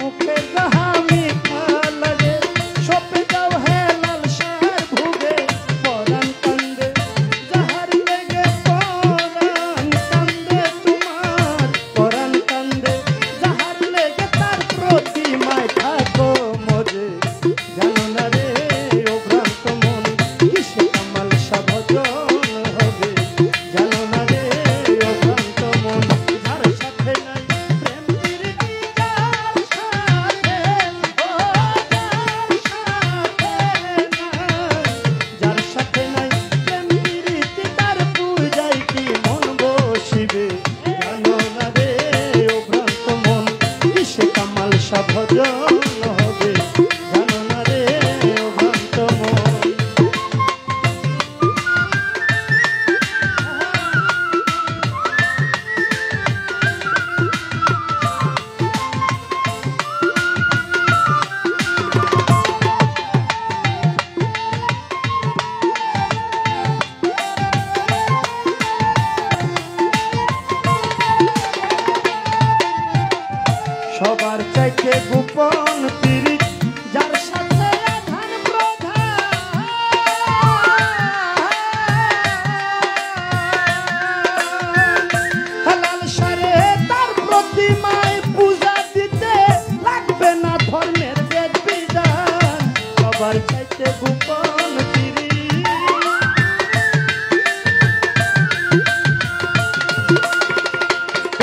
মুখে যাহা মিঠা লাগে সপে যাও হে লালসার ভোগে। পরাণ কান্দে যাহার লেগে, পরাণ কান্দে তোমার, পরাণ কান্দে যাহার লেগে তার প্রতিমায় থাকো মজে। জানো না রে ও ভ্রান্ত মন কিসে কামালসা ভজন হবে। জানো না রে ও ভ্রান্ত মন যার সাথে নাই প্রেম প্রীতি, যার সাথে ও যার সাথে নাই, যার সাথে নাই প্রেম প্রীতি তার পূজায় কি মন বসিবে। জানো না রে ও ভ্রান্ত মন কিসে কামালসা ভজন হবে। জানো না রে ও ভ্রান্ত মন। সবার চাইতে গোপন পিরিত, যার সাথে আধান প্রধান। হালাল সারে তার প্রতিমায় পূজা দিতে লাগবে না ধর্মের বেদ বিধান। সবার চাইতে গোপন পিরিত,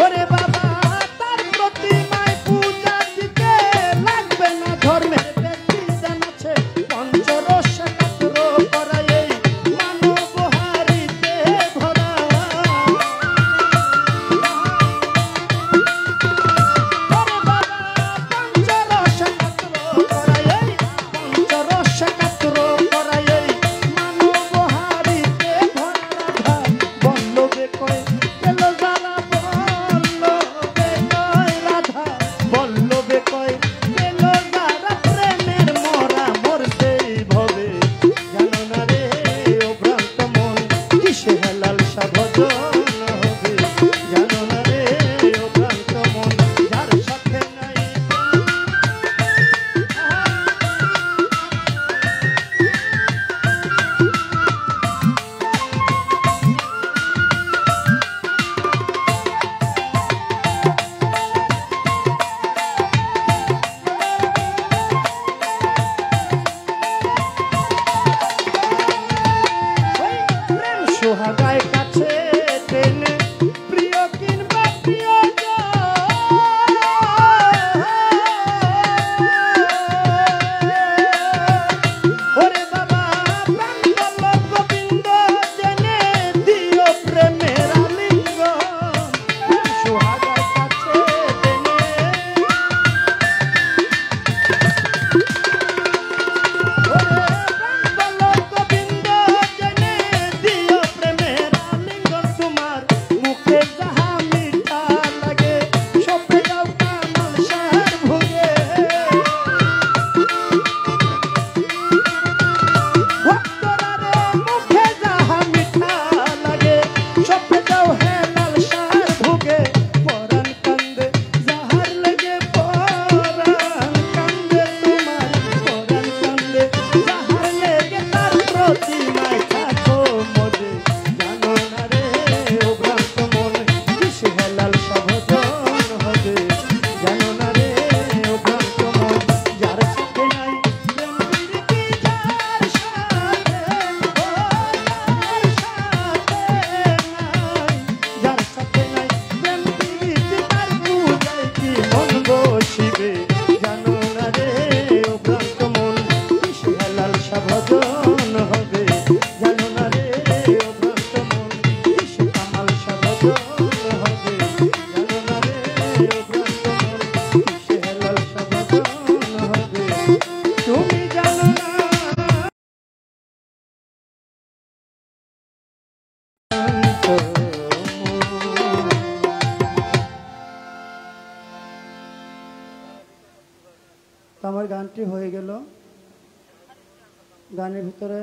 ওরে বাবা তার প্রতিমায় পূজা দিতে তো আমার গানটি হয়ে গেল। গানের ভিতরে